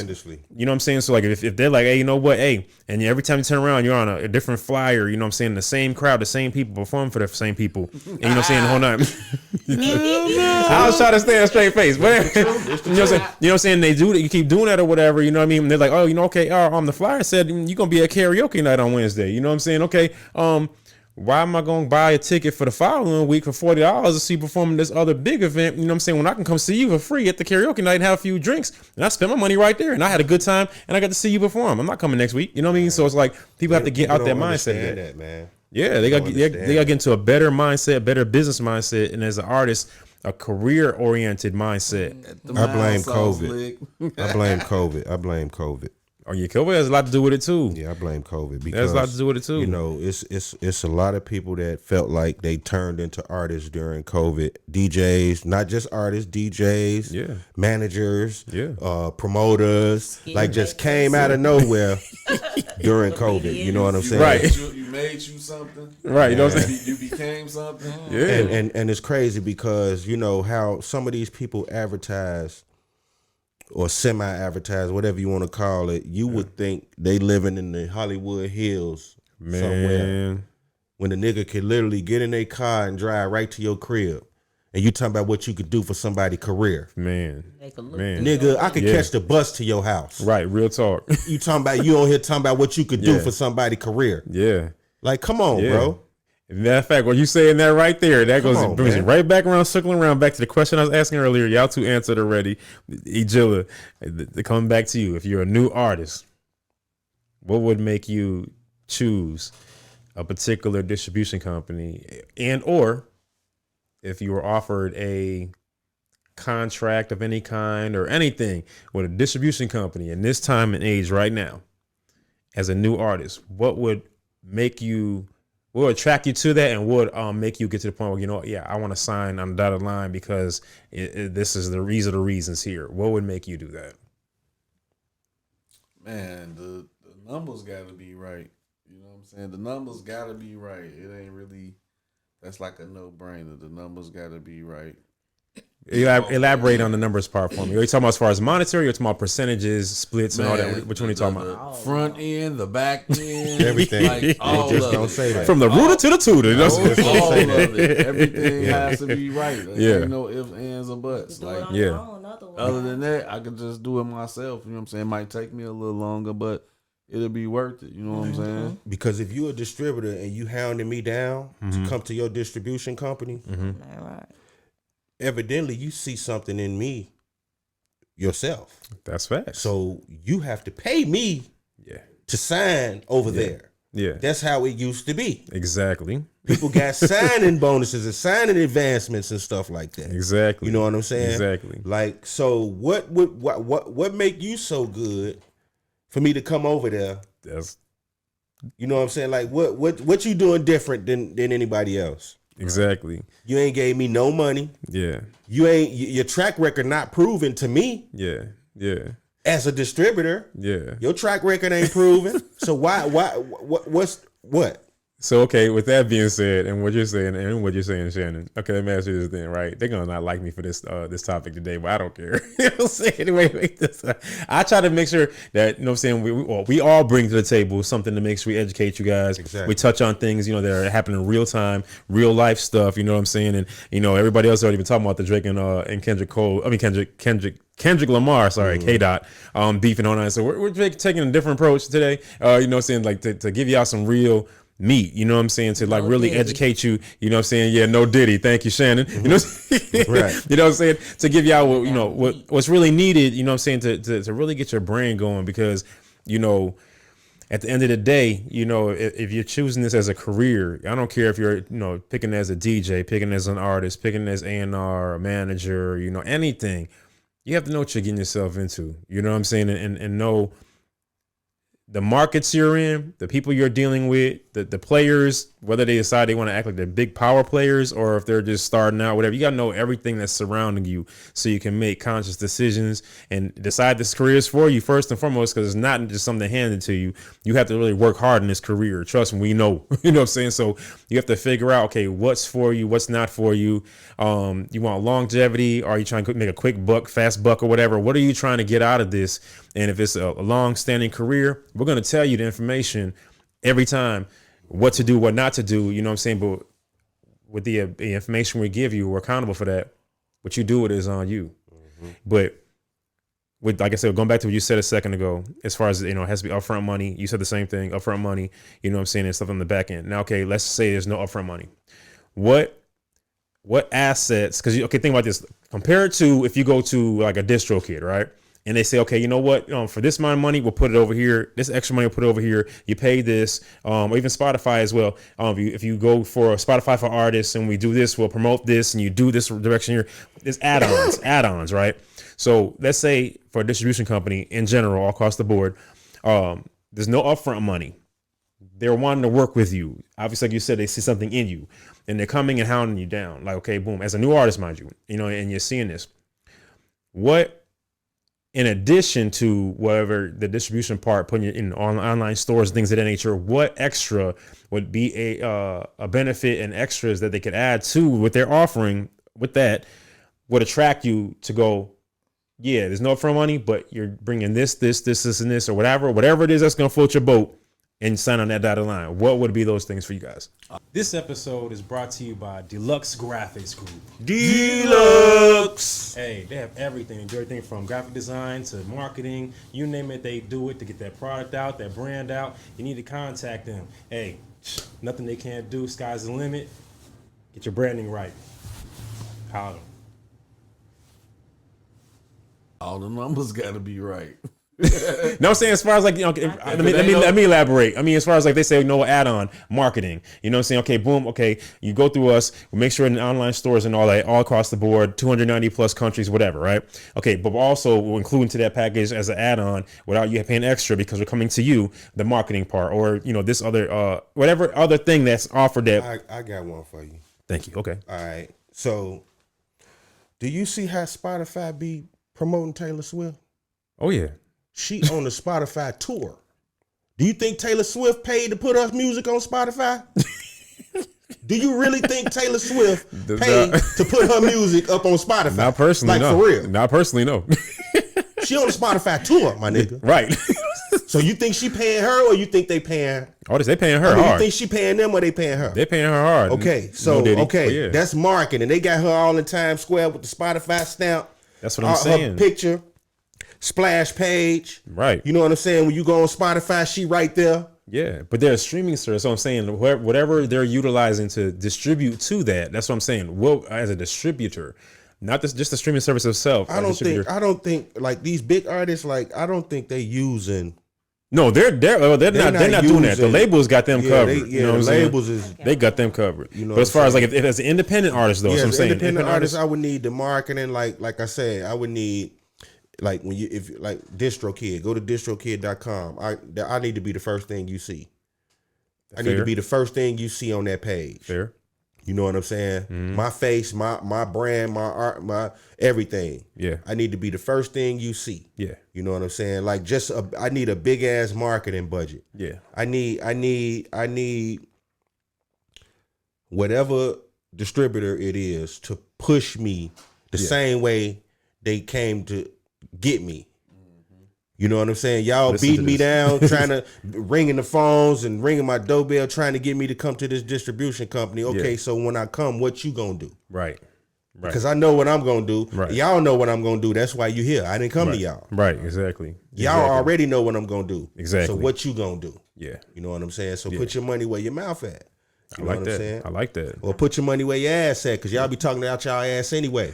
I'm saying? So like if they're like, hey, you know what? Hey, and every time you turn around, you're on a different flyer, you know what I'm saying? The same crowd, the same people perform for the same people. And you know what I'm saying? The whole night. I was trying to stay on straight face, but you know what I'm saying? They do that. You keep doing that or whatever, you know what I mean? And they're like, oh, okay. The flyer said you're going to be at karaoke night on Wednesday. You know what I'm saying? Okay. Why am I going to buy a ticket for the following week for $40 to see you perform this other big event? You know what I'm saying? When I can come see you for free at the karaoke night and have a few drinks, and I spent my money right there, and I had a good time, and I got to see you perform. I'm not coming next week. You know what I mean? So it's like people have to get out that mindset.
That, man.
Yeah, they got to get into a better mindset, better business mindset, and as an artist, a career-oriented mindset.
I blame COVID.
Oh yeah, COVID has a lot to do with it too.
Yeah, I blame COVID because
has a lot to do with it too.
It's a lot of people that felt like they turned into artists during COVID. DJs, not just artists, DJs, managers, promoters, like just came out of nowhere during COVID. You know what I'm saying?
Right.
You made you something.
Right. You know what I'm saying?
You became something.
Yeah.
And it's crazy because how some of these people advertise or semi-advertise, whatever you want to call it, you would think they living in the Hollywood Hills somewhere. When the nigga could literally get in their car and drive right to your crib. And you talking about what you could do for somebody's career.
Man.
Nigga, I could catch the bus to your house.
Right, real talk.
You on here talking about what you could do for somebody's career.
Yeah.
Like, come on, bro.
Matter of fact, what you saying that right there, that brings it right back around, circling around back to the question I was asking earlier. Y'all two answered already. Jilla, coming back to you. If you're a new artist, what would make you choose a particular distribution company, and or if you were offered a contract of any kind or anything with a distribution company in this time and age right now, as a new artist, what would attract you to that, and would make you get to the point where, I want to sign on the dotted line because these are the reasons here. What would make you do that?
Man, the numbers got to be right. You know what I'm saying? The numbers got to be right. It ain't really, that's like a no-brainer. The numbers got to be right.
Elaborate on the numbers part for me. Are you talking about as far as monetary, or talking about percentage, splits, and all that? Which one are you talking about?
Front end, the back end,
everything.
Like all
just
of
don't
it.
say that.
From the rooter to the tutor.
All of it. Everything has to be right. There ain't no ifs, ands, or buts. Like, other than that, I could just do it myself. You know what I'm saying? It might take me a little longer, but it'll be worth it. You know what I'm saying?
Because if you're a distributor and you hounding me down to come to your distribution company,
Right.
evidently you see something in me yourself.
That's facts.
So you have to pay me to sign over there.
Yeah.
That's how it used to be.
Exactly.
People got signing bonuses and signing advancements and stuff like that.
Exactly.
You know what I'm saying?
Exactly.
Like, so what make you so good for me to come over there? You know what I'm saying? Like, what you doing different than anybody else?
Exactly.
You ain't gave me no money.
Yeah.
Your track record not proven to me.
Yeah. Yeah.
As a distributor.
Yeah.
Your track record ain't proven. So what's what?
So, okay, with that being said, and what you're saying, Shannon, okay, let me ask you this thing, right? They're going to not like me for this topic today, but I don't care. You know what I'm saying? Anyway, I try to make sure that, you know what I'm saying, we all bring to the table something to make sure we educate you guys.
Exactly.
We touch on things, that are happening in real time, real life stuff, you know what I'm saying? And, everybody else already been talking about the Drake and Kendrick Lamar, K-Dot, beefing on that. So we're taking a different approach today, you know what I'm saying, like to give y'all some real meat, you know what I'm saying, to like really educate you, you know what I'm saying? Yeah, no Diddy. Thank you, Shannon. You know right. You know what I'm saying? To give y'all what's really needed, you know what I'm saying, to really get your brain going, because, at the end of the day, if you're choosing this as a career, I don't care if you're, picking as a DJ, picking as an artist, picking as A&R, a manager, anything. You have to know what you're getting yourself into. You know what I'm saying? And know the markets you're in, the people you're dealing with, the players, whether they decide they want to act like they're big power players or if they're just starting out, whatever. You got to know everything that's surrounding you so you can make conscious decisions and decide this career is for you first and foremost, because it's not just something handed to you. You have to really work hard in this career. Trust me, we know. You know what I'm saying? So you have to figure out, okay, what's for you, what's not for you. You want longevity? Or are you trying to make a quick buck, fast buck, or whatever? What are you trying to get out of this? And if it's a long-standing career, we're going to tell you the information every time, what to do, what not to do, you know what I'm saying? But with the information we give you, we're accountable for that. What you do with it is on you. Mm-hmm. But with, like I said, going back to what you said a second ago, as far as, it has to be upfront money. You said the same thing, upfront money, you know what I'm saying, and stuff on the back end. Now, okay, let's say there's no upfront money. What assets, because, think about this. Compare it to if you go to like a distro kid, right? And they say, okay, you know what? For this amount of money, we'll put it over here. This extra money, we'll put it over here. You pay this, or even Spotify as well. If you go for Spotify for artists and we do this, we'll promote this, and you do this direction here. There's add-ons, right? So let's say for a distribution company in general, all across the board, there's no upfront money. They're wanting to work with you. Obviously, like you said, they see something in you, and they're coming and hounding you down. Like, okay, boom, as a new artist, mind you, and you're seeing this. What? In addition to whatever the distribution part, putting it in online stores, things of that nature, what extra would be a benefit and extras that they could add to what they're offering with that would attract you to go, yeah, there's no upfront money, but you're bringing this, and this, or whatever it is that's going to float your boat and sign on that dotted line. What would be those things for you guys?
This episode is brought to you by Deluxe Graphics Group.
Deluxe!
Hey, they have everything. They do everything from graphic design to marketing. You name it, they do it to get that product out, that brand out. You need to contact them. Hey, nothing they can't do. Sky's the limit. Get your branding right. Call them.
All the numbers got to be right.
No, I'm saying as far as like, let me elaborate. I mean, as far as like they say, no add-on marketing, you know what I'm saying? Okay, boom. Okay. You go through us, we make sure in the online stores and all that, all across the board, 290 plus countries, whatever. Right. Okay. But also we'll include into that package as an add-on without you paying extra because we're coming to you, the marketing part, or, this other, whatever other thing that's offered that.
I got one for you.
Thank you. Okay.
All right. So do you see how Spotify be promoting Taylor Swift?
Oh yeah.
She on the Spotify tour. Do you think Taylor Swift paid to put her music on Spotify? Do you really think Taylor Swift paid to put her music up on Spotify?
Not personally,
like,
no.
For real.
Not personally, no.
She on the Spotify tour, my nigga.
Right.
So you think she paying her or you think they paying her?
Oh, they paying her hard.
You think she paying them or they paying her?
They paying her hard.
Okay, so, that's marketing. They got her all in Times Square with the Spotify stamp.
That's what I'm saying.
Her picture. Splash page,
right?
You know what I'm saying? When you go on Spotify, she right there.
Yeah, but they're a streaming service. So I'm saying whatever they're utilizing to distribute to that. That's what I'm saying. Well, as a distributor, not just the streaming service itself.
I don't think like these big artists. Like I don't think they using.
No, they're not doing that. The labels got them covered.
You know, the labels
they got them covered. You know, but as far as like if it's an independent artist though, that's what I'm saying.
Independent artist, I would need the marketing. Like I said, I would need. Like when if DistroKid, go to distrokid.com. I need to be the first thing you see. I need to be the first thing you see on that page.
Fair.
You know what I'm saying? Mm-hmm. My face, my brand, my art, my everything.
Yeah. I
need to be the first thing you see.
Yeah.
You know what I'm saying? Like I need a big ass marketing budget.
Yeah.
I need whatever distributor it is to push me the same way they came to get me. You know what I'm saying? Y'all beating me down, trying to ringing the phones and ringing my doorbell, trying to get me to come to this distribution company. Okay, so when I come, what you gonna do?
Right.
Because I know what I'm gonna do.
Right.
Y'all know what I'm gonna do. That's why you here. I didn't come to y'all.
Right. Exactly.
Y'all already know what I'm gonna do.
Exactly.
So what you gonna do?
Yeah.
You know what I'm saying? So put your money where your mouth at. You know
what
I'm
that.
Saying?
I like that.
Or put your money where your ass at, because y'all be talking about y'all ass anyway.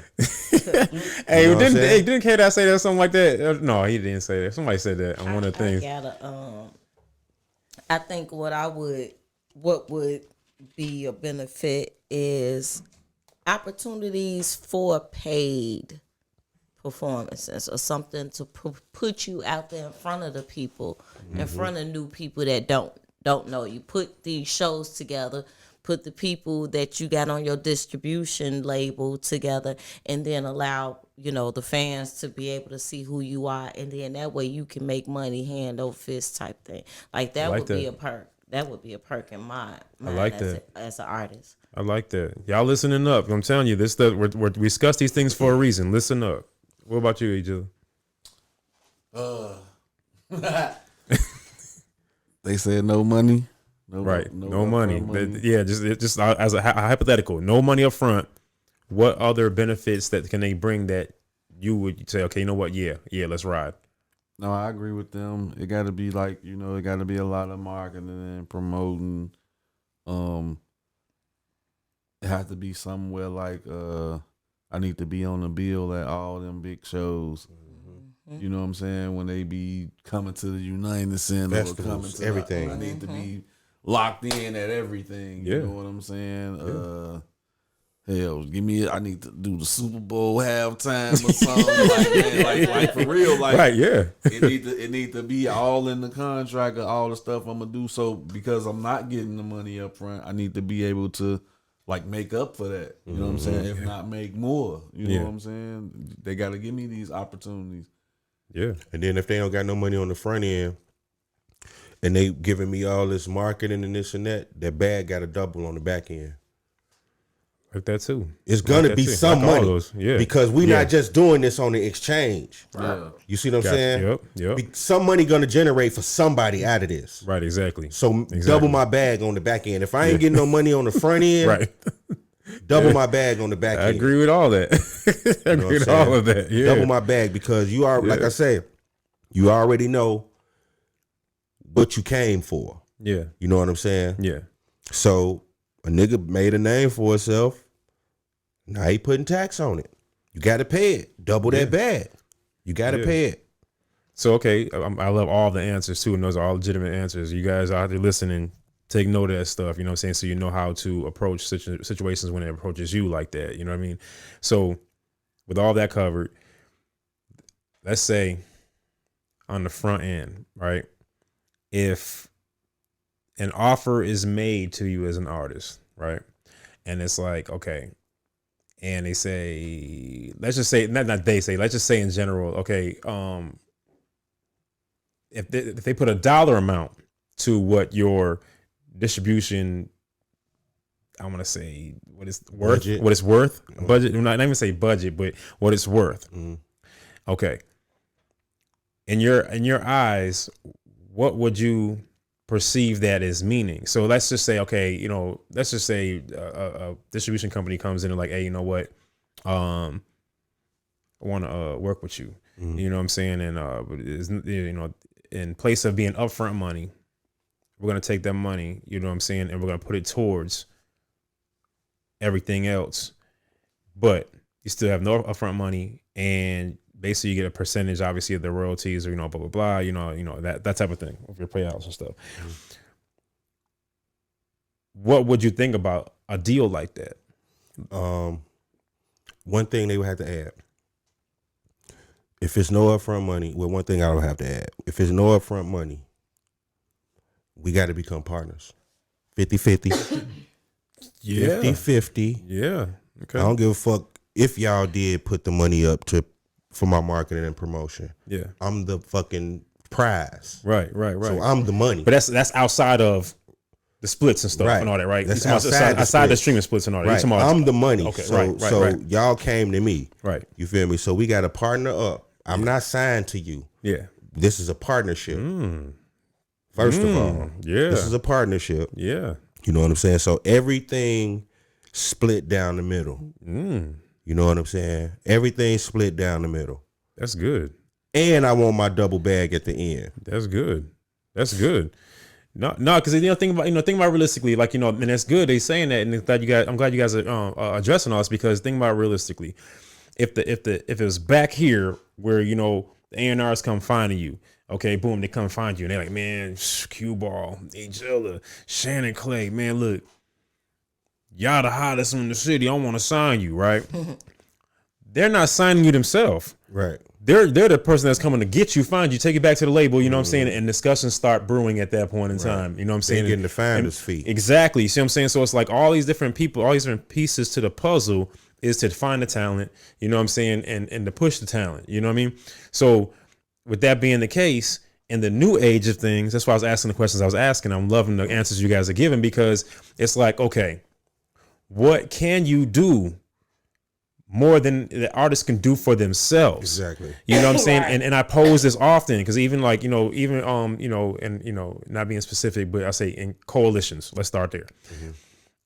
Hey, didn't K-Dot say that, something like that? No, he didn't say that. Somebody said that on one of the things.
I think what would be a benefit is opportunities for paid performances or something to put you out there in front of the people, in front of new people that don't don't know you. Put these shows together, put the people that you got on your distribution label together, and then allow, the fans to be able to see who you are, and then that way you can make money hand over fist type thing. Like that would be a perk. That would be a perk in mine.
I like that
as an artist.
I like that. Y'all listening up. I'm telling you, we discuss these things for a reason. Listen up. What about you,
Jilla? They said no money.
No money. Yeah, just as a hypothetical, no money up front. What other benefits that can they bring that you would say, okay, you know what? Yeah, let's ride.
No, I agree with them. It got to be like, it got to be a lot of marketing and promoting. It has to be somewhere like I need to be on the bill at all them big shows. Mm-hmm. You know what I'm saying? When they be coming to the United Center or coming to
everything.
I need to be locked in at everything. You know what I'm saying?
Yeah.
Hell, I need to do the Super Bowl halftime or something like for real. Like,
right, yeah.
it need to be all in the contract of all the stuff I'm gonna do. So because I'm not getting the money up front, I need to be able to make up for that. You know what I'm saying? If not make more. You know what I'm saying? They gotta give me these opportunities.
Yeah.
And then if they don't got no money on the front end and they giving me all this marketing and this and that bag got to double on the back end.
Like that too.
It's gonna be some money, because we not just doing this on the exchange.
Yeah.
You see what I'm saying?
Yep.
Some money gonna generate for somebody out of this.
Right, exactly.
So double my bag on the back end. If I ain't getting no money on the front end,
right,
double my bag on the back end.
I agree with all that. I agree with all of that. Yeah.
Double my bag, because you are like I said, you already know what you came for.
Yeah.
You know what I'm saying?
Yeah.
So a nigga made a name for himself. Now he putting tax on it. You got to pay it. Double that bag. You got to pay it.
So, okay, I love all the answers too, and those are all legitimate answers. You guys out there listening, take note of that stuff, you know what I'm saying? So you know how to approach situations when it approaches you like that, you know what I mean? So with all that covered, let's say on the front end, right? If an offer is made to you as an artist, right? And it's like, okay, and they say, let's just say, let's just say in general, okay, if they put a dollar amount to what your distribution, I want to say what it's worth, budget. What it's worth, budget. I'm not even say budget, but what it's worth. Mm-hmm. Okay. In your eyes, what would you perceive that as meaning? So let's just say, okay, let's just say a distribution company comes in and like, hey, you know what? I want to work with you. Mm-hmm. You know what I'm saying? And in place of being upfront money, we're gonna take that money, you know what I'm saying, and we're gonna put it towards everything else. But you still have no upfront money, and basically you get a percentage, obviously, of the royalties, or blah blah blah, that type of thing of your payouts and stuff. Mm-hmm. What would you think about a deal like that?
One thing they would have to add. If it's no upfront money, one thing I don't have to add. If it's no upfront money, we got to become partners. 50-50.
Yeah.
50-50.
Yeah. Okay.
I don't give a fuck if y'all did put the money up for my marketing and promotion.
Yeah.
I'm the fucking prize.
Right.
So I'm the money.
But that's outside of the splits and stuff and all that, right?
That's
outside the streaming splits and all that.
Right. I'm the money.
Okay.
So y'all came to me.
Right.
You feel me? So we got to partner up. I'm not signed to you.
Yeah.
This is a partnership. First of all.
Yeah.
This is a partnership.
Yeah.
You know what I'm saying? So everything split down the middle. You know what I'm saying? Everything split down the middle.
That's good.
And I want my double bag at the end.
That's good. No, because think about realistically, like, and that's good. They saying that, and I'm glad you guys are addressing all this, because think about realistically, if it was back here where the A&Rs come finding you, okay, boom, they come find you, and they're like, man, Qball, Jilla, Shannon Clay, man, look, y'all the hottest in the city. I want to sign you, right? They're not signing you themselves.
Right.
they're the person that's coming to get you, find you, take you back to the label, you know what I'm saying? And discussions start brewing at that point in time. You know what I'm saying?
They're getting the founder's feet.
Exactly. You see what I'm saying? So it's like all these different people, all these different pieces to the puzzle is to find the talent, you know what I'm saying, and to push the talent. You know what I mean? So with that being the case, in the new age of things, that's why I was asking the questions I was asking. I'm loving the answers you guys are giving, because it's like, okay, what can you do more than the artists can do for themselves?
Exactly.
You know what I'm saying? And I pose this often, because even like, you know, not being specific, but I say in coalitions, let's start there. Mm-hmm.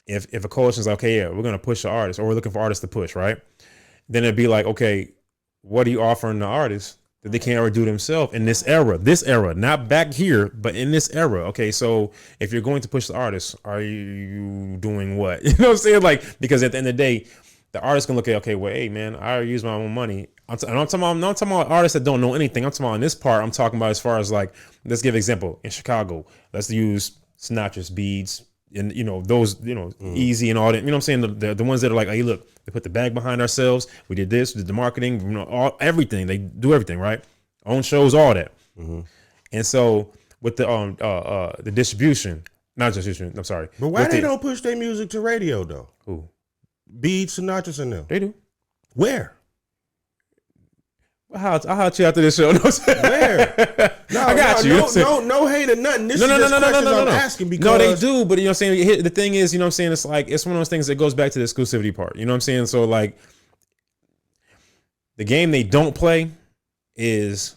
If a coalition is like, okay, yeah, we're going to push the artist, or we're looking for artists to push, right? Then it'd be like, okay, what are you offering the artists that they can't ever do themselves in this era, not back here, but in this era? Okay, so if you're going to push the artists, are you doing what? You know what I'm saying? Like, because at the end of the day, the artist can look at, okay, well, hey, man, I use my own money. I'm talking about artists that don't know anything. I'm talking about in this part, I'm talking about as far as like, let's give an example. In Chicago, let's use Sinatra's Beads, and you know those, you know, Easy and all that. You know what I'm saying? The ones that are like, hey, look, they put the bag behind ourselves. We did this, we did the marketing, you know, everything. They do everything, right? Own shows, all that. Mm-hmm. And so with the distribution, not distribution. I'm sorry.
But why they don't push their music to radio though?
Who?
Beats, Sinatra's, and them.
They do.
Where?
I'll hot you after this show.
Where? No, I got you. No hate or nothing. This is just questions I'm asking because...
No, they do, but you know what I'm saying? The thing is, you know what I'm saying? It's like, it's one of those things that goes back to the exclusivity part. You know what I'm saying? So like, the game they don't play is,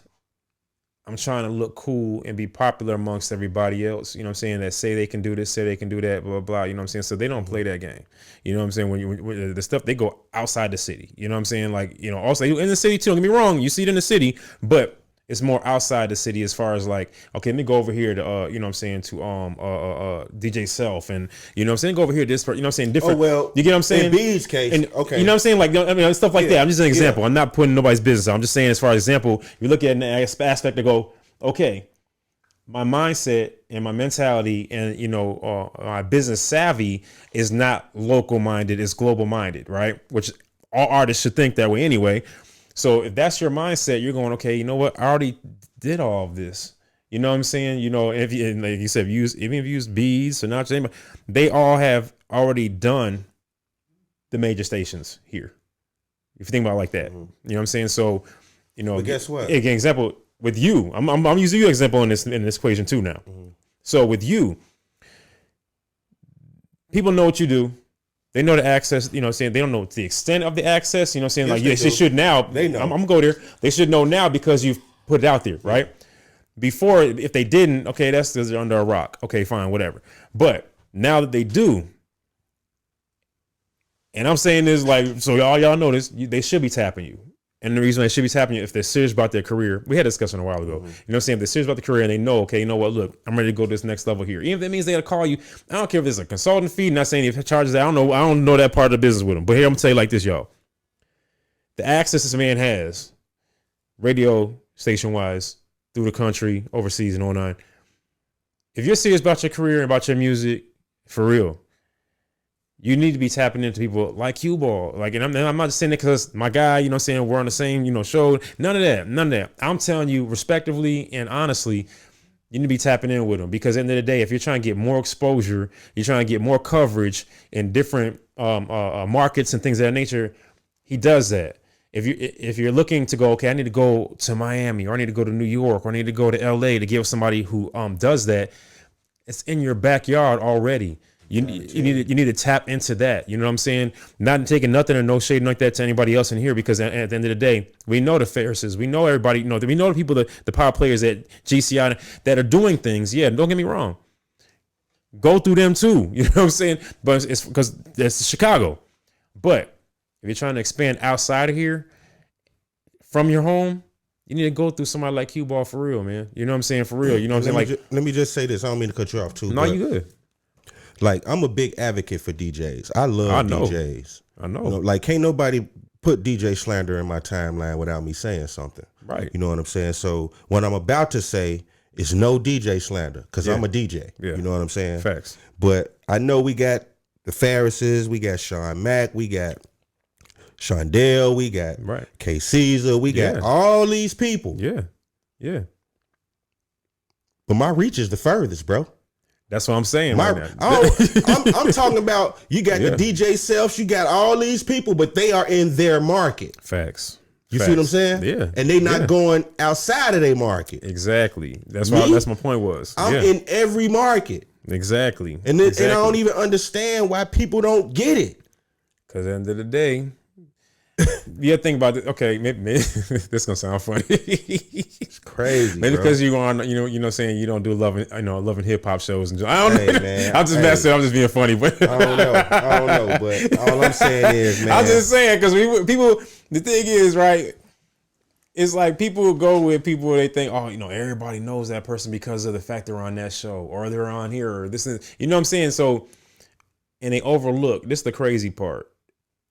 I'm trying to look cool and be popular amongst everybody else. You know what I'm saying? That say they can do this, say they can do that, blah, blah, blah. You know what I'm saying? So they don't play that game. You know what I'm saying? When the stuff, they go outside the city. You know what I'm saying? Like, you know, also in the city too, don't get me wrong. You see it in the city, but it's more outside the city as far as like, okay, let me go over here to, you know what I'm saying, to DJ Self, and, you know what I'm saying, go over here to this part, you know what I'm saying, different.
Oh, well,
you get what I'm saying?
In B's case,
and,
okay.
You know what I'm saying? Like, I mean, stuff like that. I'm just an example. Yeah. I'm not putting nobody's business out. I'm just saying, as far as example, you look at an aspect to go, okay, my mindset and my mentality and, you know, my business savvy is not local minded, it's global minded, right? Which all artists should think that way anyway. So if that's your mindset, you're going, okay, you know what? I already did all of this. You know what I'm saying? You know, if you, like you said, even if you use Bees or not, they all have already done the major stations here. If you think about it like that, you know what I'm saying? So, you know,
but guess what?
Again, example with you, I'm using you example in this equation too now. Mm-hmm. So with you, people know what you do. They know the access, you know what I'm saying? They don't know the extent of the access, you know what I'm saying? Yes, like, they should now. They know. I'm going to go there. They should know now because you've put it out there, right? Before, if they didn't, okay, that's because they're under a rock. Okay, fine, whatever. But now that they do, and I'm saying this like, so y'all know this, they should be tapping you. And the reason they should be tapping you, if they're serious about their career, we had a discussion a while ago. Mm-hmm. You know what I'm saying? If they're serious about the career and they know, okay, you know what, look, I'm ready to go to this next level here. Even if that means they got to call you, I don't care if there's a consulting fee, not saying if it charges that, I don't know that part of the business with them. But here, I'm going to tell you like this, y'all. The access this man has, radio station-wise, through the country, overseas, and all that. If you're serious about your career and about your music, for real, you need to be tapping into people like Qball. Like, and I'm not just saying it because my guy, you know what I'm saying, we're on the same, you know, show. None of that. I'm telling you, respectively and honestly, you need to be tapping in with him, because at the end of the day, if you're trying to get more exposure, you're trying to get more coverage in different markets and things of that nature, he does that. If you're looking to go, okay, I need to go to Miami, or I need to go to New York, or I need to go to LA to give somebody who does that, it's in your backyard already. You need to tap into that. You know what I'm saying? Not taking nothing or no shade like that to anybody else in here, because at the end of the day, we know the Ferrises, we know everybody, you know, we know the people, the power players at GCI that are doing things. Yeah, don't get me wrong. Go through them too. You know what I'm saying? But it's because that's Chicago. But if you're trying to expand outside of here from your home, you need to go through somebody like Qball for real, man. You know what I'm saying? For real. You know what I'm saying? Like,
let me just say this. I don't mean to cut you off too.
No, you good.
Like, I'm a big advocate for DJs. I love DJs.
I know.
You know, like, can't nobody put DJ slander in my timeline without me saying something.
Right.
You know what I'm saying? So what I'm about to say is no DJ slander, because I'm a DJ. Yeah. You know what I'm saying?
Facts.
But I know we got the Ferrises, we got Sean Mack, we got Shondell, we got K Caesar, we got all these people.
Yeah.
But my reach is the furthest, bro.
That's what I'm saying.
I'm talking about you got the DJ Selfs, you got all these people, but they are in their market.
Facts.
You see what I'm saying?
Yeah.
And they not going outside of their market.
Exactly. That's my point was.
I'm in every market.
Exactly.
And I don't even understand why people don't get it.
Because at the end of the day, you think about it. Okay, maybe this gonna sound funny.
It's crazy.
Maybe because you on, saying you don't do love and hip hop shows and I don't know. Man, I'm just messing. I'm just being funny, but
I don't know. But all I'm saying is, man,
I'm just saying because people. The thing is, right? It's like people go with people they think, everybody knows that person because of the fact they're on that show or they're on here or this is, you know what I'm saying? So, and they overlook. This is the crazy part.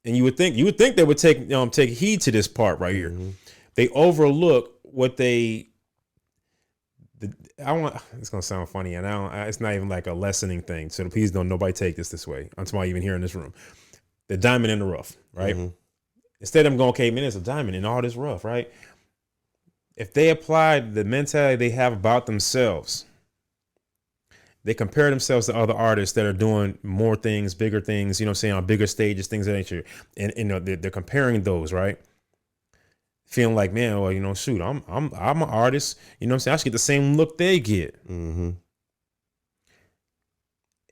And you would think they would take heed to this part right here. Mm-hmm. They overlook what it's gonna sound funny, and it's not even like a lessening thing. So please don't nobody take this way. I'm talking about even here in this room. The diamond in the rough, right? Mm-hmm. Instead of them going, okay, man, it's a diamond in all this rough, right? If they applied the mentality they have about themselves, they compare themselves to other artists that are doing more things, bigger things, on bigger stages, things of that nature. And they're comparing those, right? Feeling like, man, well, shoot, I'm an artist, I should get the same look they get. Mm-hmm.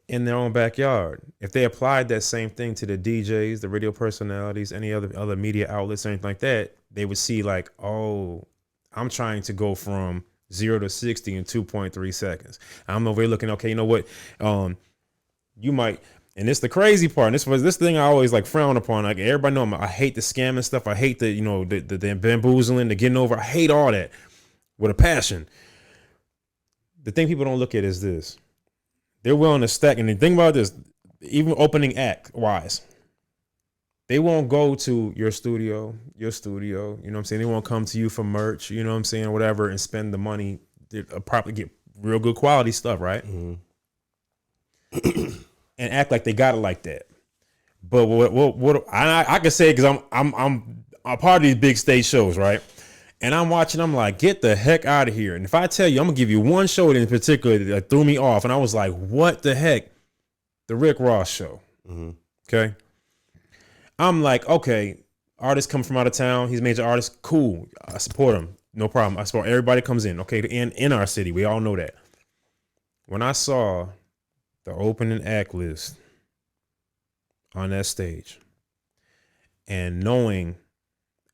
In their own backyard. If they applied that same thing to the DJs, the radio personalities, any other media outlets, anything like that, they would see like, oh, I'm trying to go from 0 to 60 in 2.3 seconds. I'm over here looking, okay, you know what? You might, and it's the crazy part. And this thing I always like frown upon. Like everybody know I hate the scamming stuff. I hate the, the bamboozling, the getting over. I hate all that with a passion. The thing people don't look at is this. They're willing to stack. And the thing about this, even opening act wise, they won't go to your studio, you know what I'm saying? They won't come to you for merch, you know what I'm saying, whatever, and spend the money to probably get real good quality stuff, right? Mm-hmm. And act like they got it like that. But what I can say, because I'm a part of these big stage shows, right? And I'm watching, I'm like, get the heck out of here. And if I tell you, I'm gonna give you one show in particular that threw me off, and I was like, what the heck? The Rick Ross show. Mm-hmm. Okay. I'm like, okay, artist comes from out of town. He's a major artist. Cool. I support him. No problem. I support everybody comes in. Okay. In our city. We all know that. When I saw the opening act list on that stage and knowing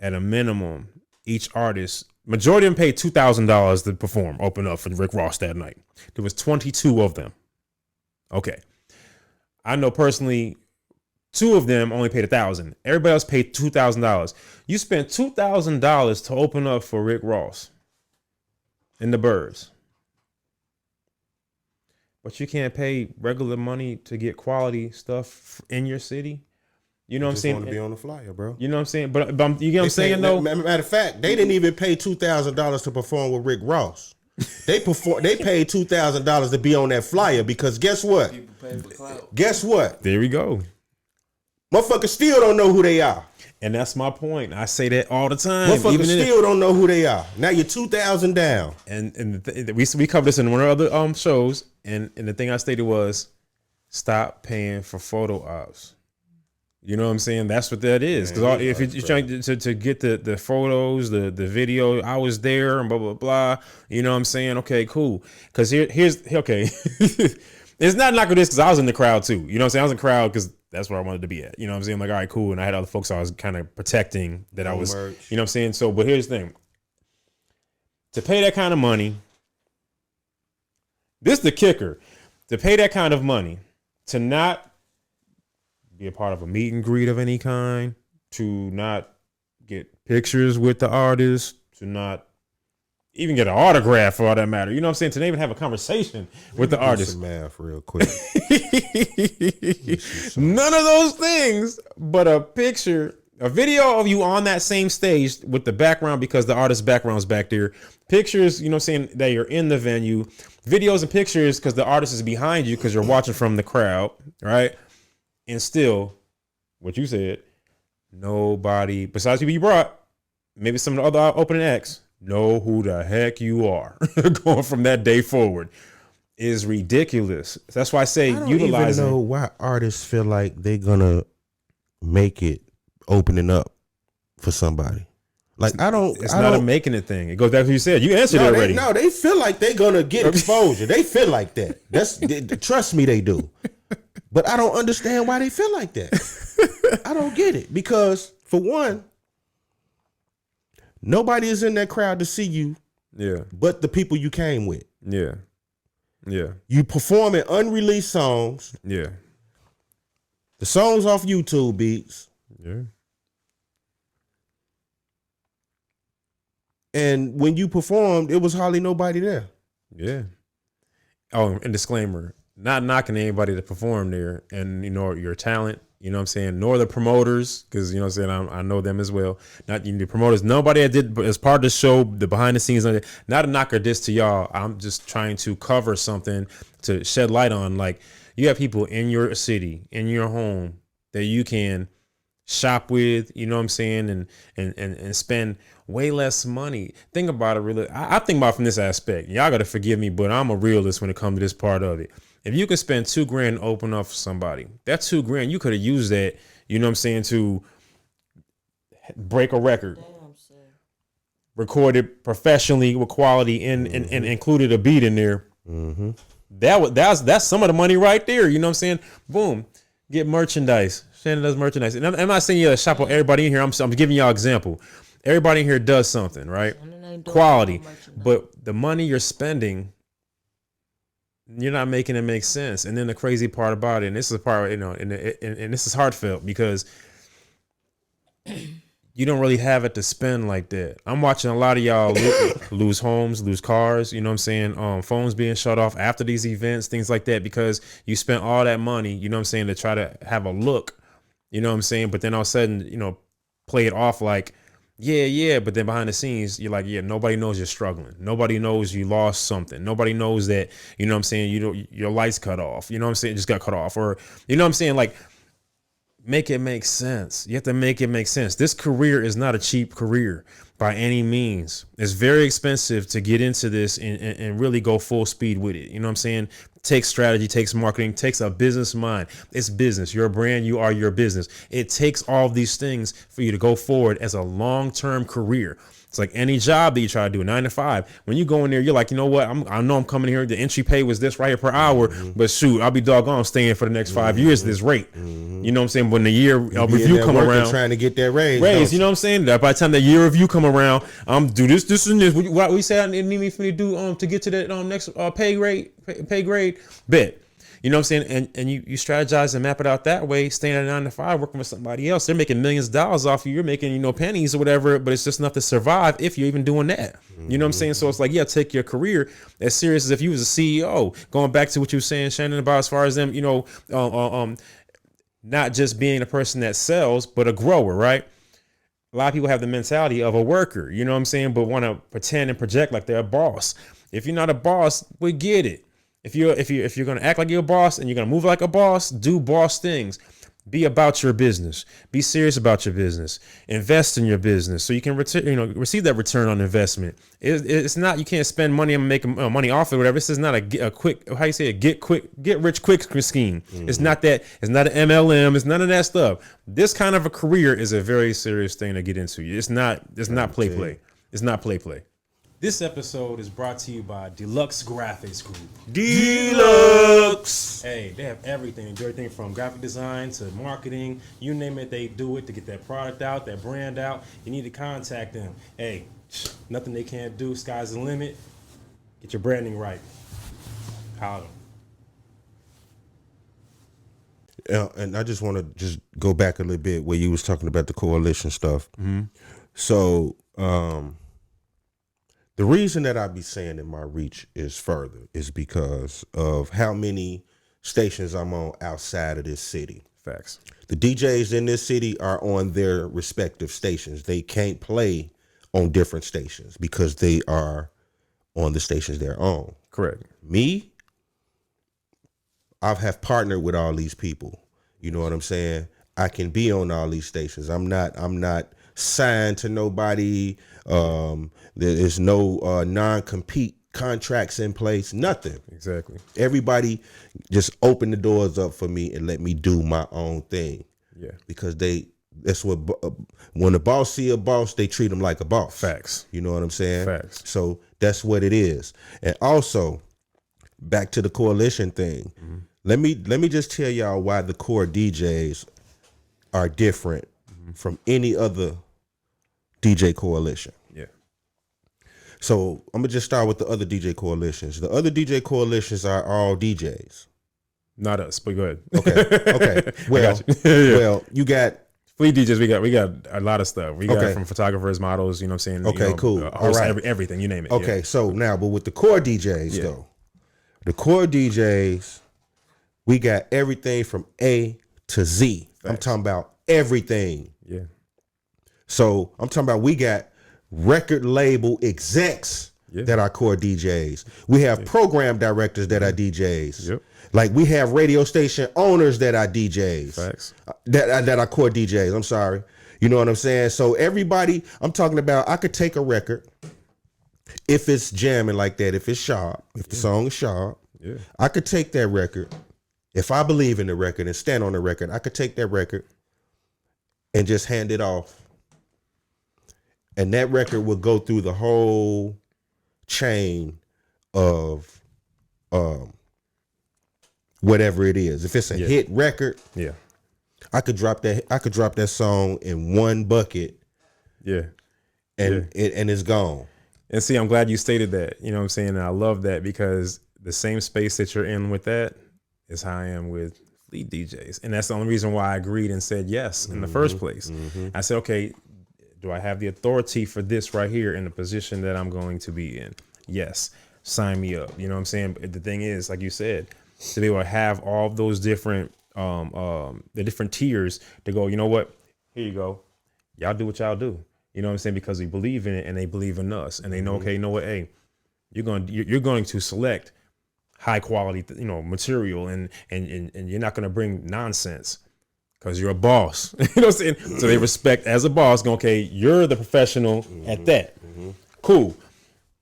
at a minimum, each artist, majority of them paid $2,000 to perform, open up for Rick Ross that night. There was 22 of them. Okay. I know personally, 2 of them only paid $1,000. Everybody else paid $2,000. You spent $2,000 to open up for Rick Ross in the Birds. But you can't pay regular money to get quality stuff in your city. You know what I'm saying?
Want to be on the flyer, bro.
You know what I'm saying? But you get what I'm saying, though?
Matter of fact, they didn't even pay $2,000 to perform with Rick Ross. They paid $2,000 to be on that flyer because guess what?
People pay for clout.
Guess what?
There we go.
Motherfuckers still don't know who they are.
And that's my point. I say that all the time.
Motherfuckers still don't know who they are. Now you're 2,000 down.
And we covered this in one of the other shows. And the thing I stated was, stop paying for photo ops. You know what I'm saying? That's what that is. Because if you're trying to get the photos, the video, I was there and blah, blah, blah. You know what I'm saying? Okay, cool. Because here's okay. It's not knocking this because I was in the crowd too. You know what I'm saying? I was in the crowd because that's where I wanted to be at. You know what I'm saying? Like, all right, cool. And I had other folks I was kind of protecting that I was, merch. You know what I'm saying? So, but here's the thing. To pay that kind of money, this is the kicker. To pay that kind of money, to not be a part of a meet and greet of any kind, to not get pictures with the artist, to not even get an autograph for all that matter. You know what I'm saying? To even have a conversation with the artist.
Some math real quick.
None of those things, but a picture, a video of you on that same stage with the background because the artist's background's back there. Pictures, you know what I'm saying, that you're in the venue. Videos and pictures because the artist is behind you because you're watching from the crowd, right? And still, what you said, Nobody besides people you brought, maybe some of the other opening acts, know who the heck you are going from that day forward is ridiculous. That's why I say
I don't even know why artists feel like they're gonna make it opening up for somebody. Like I don't.
It's not a making it thing. It goes back to what you said. You answered it already.
They feel like they're gonna get exposure. They feel like that. Trust me, they do. But I don't understand why they feel like that. I don't get it because for one, nobody is in that crowd to see you.
Yeah.
But the people you came with.
Yeah. Yeah.
You performing unreleased songs.
Yeah.
The songs off YouTube beats.
Yeah.
And when you performed, it was hardly nobody there.
Yeah. Oh, and disclaimer, not knocking anybody that performed there and, your talent, you know what I'm saying, nor the promoters, because, you know what I'm saying, I know them as well. Not the promoters, nobody that did, but as part of the show, the behind the scenes, not a knock or diss to y'all. I'm just trying to cover something to shed light on. Like, you have people in your city, in your home that you can shop with, you know what I'm saying, and spend way less money. Think about it really. I think about it from this aspect. Y'all got to forgive me, but I'm a realist when it comes to this part of it. If you could spend $2,000 to open up for somebody, that $2,000, you could have used that, you know what I'm saying, to break a record, record it professionally with quality and included a beat in there.
Mm-hmm.
That's some of the money right there. You know what I'm saying? Boom. Get merchandise. Shannon does merchandise. And I'm not saying you to shop on everybody in here. I'm giving y'all an example. Everybody in here does something, right? Quality. But the money you're spending, you're not making it make sense. And then the crazy part about it, and this is the part, and this is heartfelt because you don't really have it to spend like that. I'm watching a lot of y'all lose homes, lose cars, you know what I'm saying? Phones being shut off after these events, things like that, because you spent all that money, you know what I'm saying, to try to have a look, you know what I'm saying? But then all of a sudden, play it off like, yeah. But then behind the scenes, you're like, yeah, nobody knows you're struggling. Nobody knows you lost something. Nobody knows that, you know what I'm saying, your lights cut off, you know what I'm saying, just got cut off. Or, you know what I'm saying, like, make it make sense. You have to make it make sense. This career is not a cheap career by any means. It's very expensive to get into this and really go full speed with it. You know what I'm saying? Takes strategy, takes marketing, takes a business mind. It's business. You're a brand. You are your business. It takes all of these things for you to go forward as a long-term career. It's like any job that you try to do, 9 to 5. When you go in there, you're like, you know what? I know I'm coming here. The entry pay was this right here per hour, but shoot, I'll be doggone staying for the next 5 years at this rate. You know what I'm saying? When the year review come around,
trying to get that raise,
you know what I'm saying? By the time the year review come around, I'm do this, and this. What we say I need me for me to do to get to that next pay grade, bet. You know what I'm saying? And you strategize and map it out that way, staying at 9 to 5, working with somebody else. They're making millions of dollars off you. You're making, pennies or whatever, but it's just enough to survive if you're even doing that. You know what I'm saying? So it's like, yeah, take your career as serious as if you was a CEO. Going back to what you were saying, Shannon, about as far as them, not just being a person that sells, but a grower, right? A lot of people have the mentality of a worker, you know what I'm saying, but want to pretend and project like they're a boss. If you're not a boss, we get it. If you're gonna act like you're a boss and you're gonna move like a boss, do boss things. Be about your business. Be serious about your business. Invest in your business so you can receive that return on investment. It's not, you can't spend money and make money off it or whatever. This is not a quick, get rich quick scheme. It's not that. It's not an MLM. It's none of that stuff. This kind of a career is a very serious thing to get into. It's not play. It's not play.
This episode is brought to you by Deluxe Graphics Group.
Deluxe.
Hey, they have everything from graphic design to marketing. You name it, they do it to get that product out, that brand out. You need to contact them. Hey, nothing they can't do. Sky's the limit. Get your branding right. Holler.
And I just want to just go back a little bit where you was talking about the coalition stuff.
Mm-hmm.
So, the reason that I be saying that my reach is further is because of how many stations I'm on outside of this city.
Facts.
The DJs in this city are on their respective stations. They can't play on different stations because they are on the stations they're on.
Correct.
Me, I have partnered with all these people. You know what I'm saying? I can be on all these stations. I'm not signed to nobody. There's no non-compete contracts in place. Nothing.
Exactly.
Everybody just open the doors up for me and let me do my own thing.
Yeah.
Because that's what when a boss see a boss, they treat him like a boss.
Facts.
You know what I'm saying?
Facts.
So that's what it is. And also, back to the coalition thing. Mm-hmm. Let me just tell y'all why the core DJs are different from any other DJ coalition.
Yeah.
So I'm gonna just start with the other DJ coalitions. The other DJ coalitions are all DJs.
Not us, but go ahead.
Okay. Well, well, you got
Fleet DJs. We got a lot of stuff. We got from photographers, models. You know what I'm saying?
Okay, cool.
All right, everything you name it.
Okay, so now, but with the core DJs though, the core DJs, we got everything from A to Z. Facts. I'm talking about everything.
Yeah.
So I'm talking about we got record label execs that are core DJs. We have program directors that are DJs.
Yep.
Like we have radio station owners that are DJs.
Facts.
That are core DJs. I'm sorry. You know what I'm saying? So everybody, I'm talking about, I could take a record if it's jamming like that, if it's sharp, if the song is sharp.
Yeah.
I could take that record, if I believe in the record and stand on the record, I could take that record and just hand it off. And that record will go through the whole chain of whatever it is. If it's a hit record, I could drop that song in one bucket.
Yeah.
And it's gone.
And see, I'm glad you stated that. You know what I'm saying? And I love that because the same space that you're in with that is how I am with lead DJs. And that's the only reason why I agreed and said yes in the first place. Mm-hmm. I said, okay, do I have the authority for this right here in the position that I'm going to be in? Yes. Sign me up. You know what I'm saying? But the thing is, like you said, to be able to have all those different the different tiers to go, you know what? Here you go. Y'all do what y'all do. You know what I'm saying? Because we believe in it and they believe in us. And they know, okay, you know what? Hey, you're going to select high quality, material and you're not going to bring nonsense because you're a boss. You know what I'm saying? So they respect as a boss, go, okay, you're the professional at that. Mm-hmm. Cool.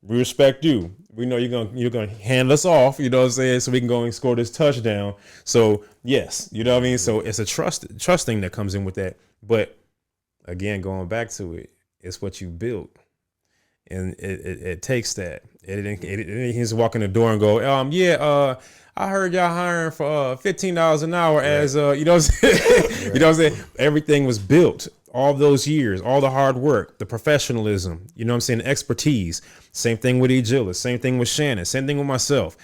We respect you. We know you're gonna hand us off, you know what I'm saying, so we can go and score this touchdown. So yes, you know what I mean? So it's a trust thing that comes in with that. But again, going back to it, it's what you built. And it takes that. It just walk in the door and go, I heard y'all hiring for $15 an hour as you know what I'm saying? You know what I'm saying? Everything was built. All those years, all the hard work, the professionalism, you know what I'm saying, the expertise. Same thing with Jilla, same thing with Shannon, same thing with myself.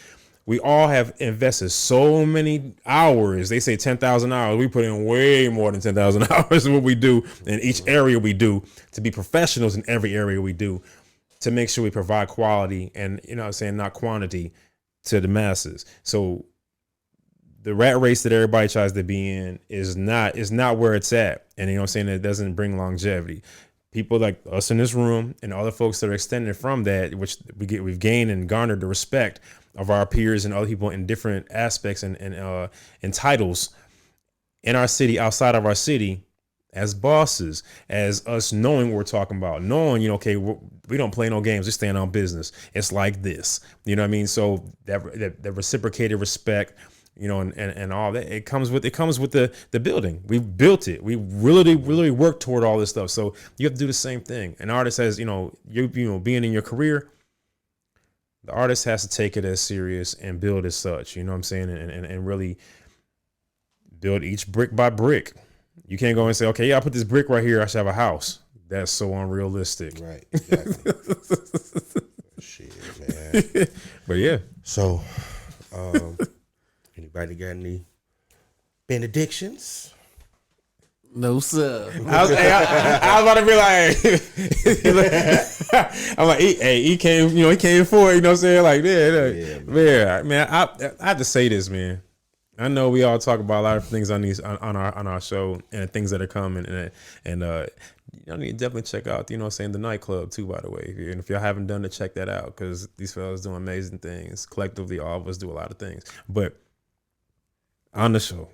We all have invested so many hours. They say 10,000 hours. We put in way more than 10,000 hours in what we do in each area we do to be professionals in every area we do to make sure we provide quality and, you know what I'm saying, not quantity to the masses. So the rat race that everybody tries to be in is not where it's at. And you know what I'm saying? It doesn't bring longevity. People like us in this room and other folks that are extended from that, which we've gained and garnered the respect of our peers and other people in different aspects and titles in our city, outside of our city, as bosses, as us knowing what we're talking about, knowing, okay, we don't play no games, we stand on business. It's like this, you know what I mean? So that reciprocated respect, and all that, it comes with the building. We built it. We really worked toward all this stuff. So you have to do the same thing. An artist has, being in your career, the artist has to take it as serious and build as such, you know what I'm saying? And really build each brick by brick. You can't go and say, okay, I put this brick right here, I should have a house. That's so unrealistic.
Right, exactly. Shit, man.
But yeah.
So, anybody got any benedictions?
No, sir.
I was about to be like, I'm like, he came, he came for it, you know what I'm saying? Like, man, I have to say this, man. I know we all talk about a lot of things on our show and things that are coming, and y'all need to definitely check out, the nightclub too, by the way. And if y'all haven't done it, check that out, because these fellas doing amazing things. Collectively, all of us do a lot of things. But on the show,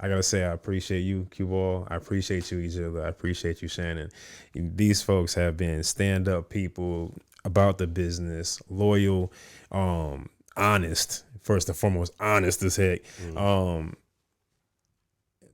I gotta say, I appreciate you, Qball. I appreciate you, Jilla. I appreciate you, Shannon. These folks have been stand-up people about the business, loyal, honest. First and foremost, honest as heck.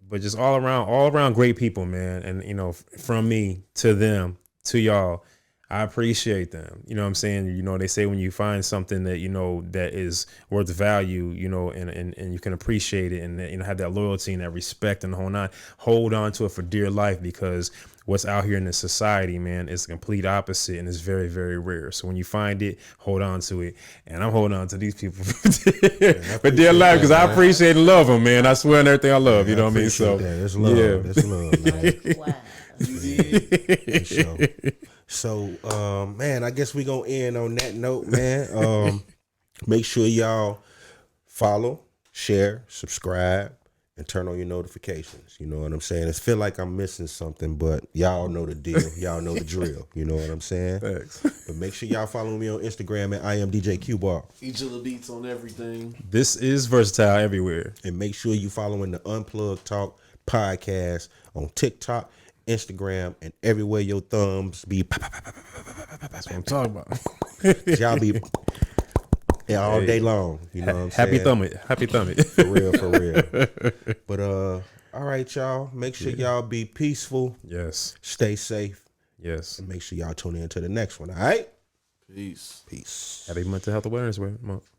But just all around great people, man. And you know, from me to them to y'all, I appreciate them. You know what I'm saying? You know, they say when you find something that, you know, that is worth value, you know, and you can appreciate it and, you know, have that loyalty and that respect and the whole nine, hold on to it for dear life, because what's out here in this society, man, is the complete opposite and it's very, very rare. So when you find it, hold on to it. And I'm holding on to these people for dear life because I appreciate and love them, man. I swear on everything I love, you know what I mean? So
that's love. Yeah. That's love, man.
Wow.
So, man, I guess we gonna end on that note, man. Make sure y'all follow, share, subscribe, and turn on your notifications. You know what I'm saying? It feel like I'm missing something, but y'all know the deal. Y'all know the drill. You know what I'm saying?
Thanks.
But make sure y'all follow me on Instagram at I am DJ Qball.
Jilla beats on everything.
This is versatile everywhere.
And make sure you following the Unplugged Talk podcast on TikTok, Instagram, and everywhere your thumbs be.
That's what I'm talking about.
Y'all be all day long. You know what I'm saying?
Happy thumb it.
For real, for real. But all right, y'all. Make sure y'all be peaceful.
Yes.
Stay safe.
Yes.
And make sure y'all tune in to the next one. All right?
Peace.
Peace.
Happy Mental Health Awareness Month.